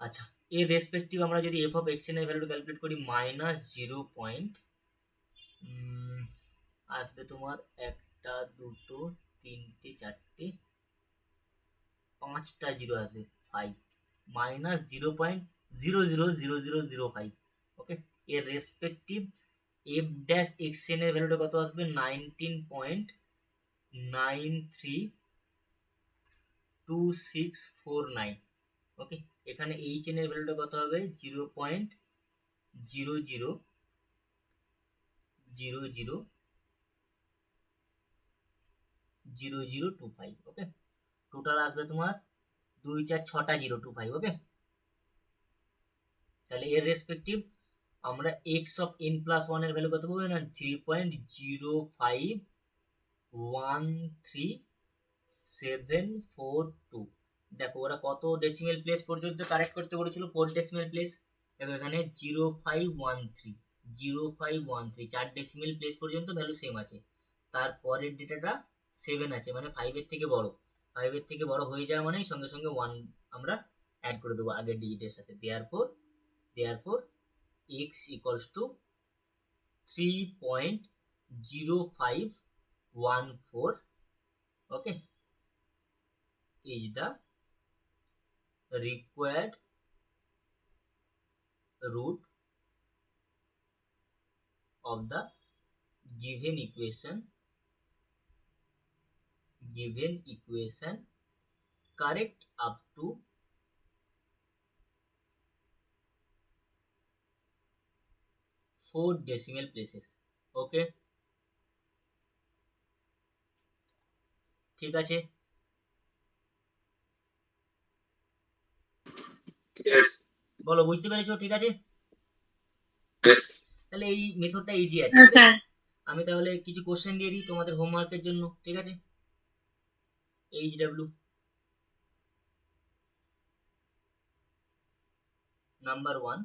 আচ্ছা এর রেসপেক্টিভ আমরা যদি এফ অফ এক্স এর ভ্যালুটা ক্যালকুলেট করি -0. আসবে তোমার একটা দুটো তিনটে চারটে পাঁচটা জিরো আসবে, 5 -0.000005। ওকে, এর রেসপেক্টিভ এফ ড্যাশ এক্স এর ভ্যালুটা কত আসবে, 19.932649। ওকে, এখানে এইচ এন এর ভ্যালুটা কত হবে, 0.000025। ওকে, টোটাল আসবে তোমার 2 4 6টা 025, ওকে। তাহলে এর রেসপেক্টিভ আমরা x of N plus one এর ভ্যালু কত পাবো না 3.0513742। দেখো ওরা কত ডেসিমেল প্লেস পর্যন্ত কারেক্ট করতে বলেছিল, 4 ডেসিমেল প্লেস। দেখো এখানে 0513 4 ডেসিমেল প্লেস পর্যন্ত ভ্যালু সেম আছে। তারপরের ডেটাটা 7 আছে, মানে 5 এর থেকে বড়। 5 এর থেকে বড় হয়ে যাওয়া মানে সঙ্গে সঙ্গে 1 আমরা অ্যাড করে দেবো আগের ডিজিটের সাথে। Therefore x equals to 3.0514, okay, is the required root of the given equation correct up to 4 decimal places, okay, ঠিক আছে। Yes. বলো বুঝতে পেরেছো? ঠিক আছে, Yes. তাহলে এই মেথডটা ইজি আছে। হ্যাঁ স্যার। আমি তাহলে কিছু কোশ্চেন দিয়ে দিই তোমাদের হোমওয়ার্কের জন্য, ঠিক আছে। HW নাম্বার 1,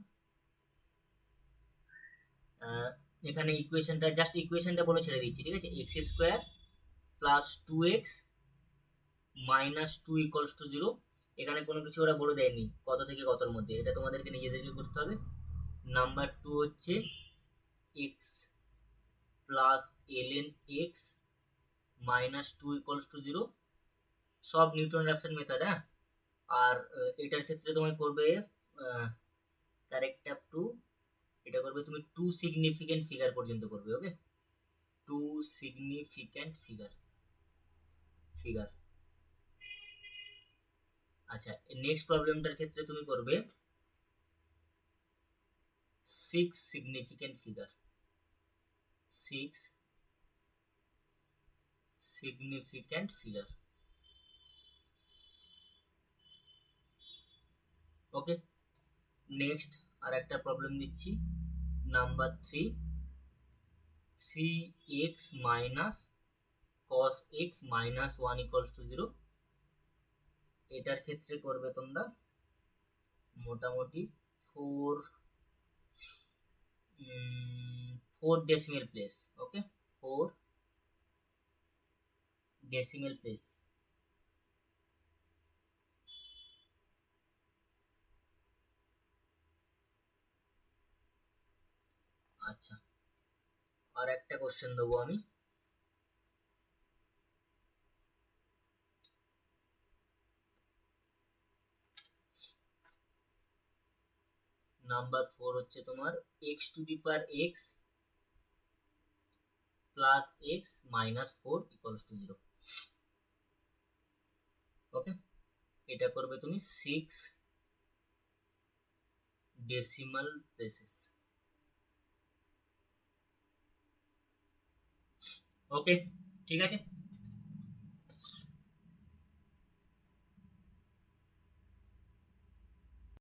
এখানে ইকুয়েশনটা জাস্ট ইকুয়েশনটা বলে ছেড়ে দিচ্ছি, ঠিক আছে। X square plus 2x minus 2 equals to 0। এখানে কোনো কিছু ওরা বলে দেয়নি কত থেকে কতর মধ্যে, এটা তোমাদেরকে নিজেদেরকে করতে হবে। নাম্বার 2 হচ্ছে x plus ln x minus 2 equals to 0, সব নিউটন র্যাপসন মেথড, হ্যাঁ। আর এটার ক্ষেত্রে তোমায় করবে কারেক্ট আপ টু, এটা করবে তুমি 2 সিগনিফিকেন্ট ফিগার পর্যন্ত করবে, ওকে। 2 সিগনিফিকেন্ট ফিগার। আচ্ছা, নেক্সট প্রবলেমটার ক্ষেত্রে তুমি করবে 6 সিগনিফিকেন্ট ফিগার। ওকে। নেক্সট আর একটা প্রবলেম দিচ্ছি, number 3x minus cos x minus 1 equals to 0। এটার ক্ষেত্রে করবে তোমরা মোটামুটি 4 ডেসিমেল প্লেস, ওকে, 4 ডেসিমেল প্লেস। আচ্ছা, আর একটা কোশ্চেন দেবো আমি, নাম্বার 4 হচ্ছে তোমার x to the power x plus x minus 4 equals to 0, ওকে। এটা করবে তুমি 6 ডেসিমাল প্লেসেস, ওকে, ঠিক আছে।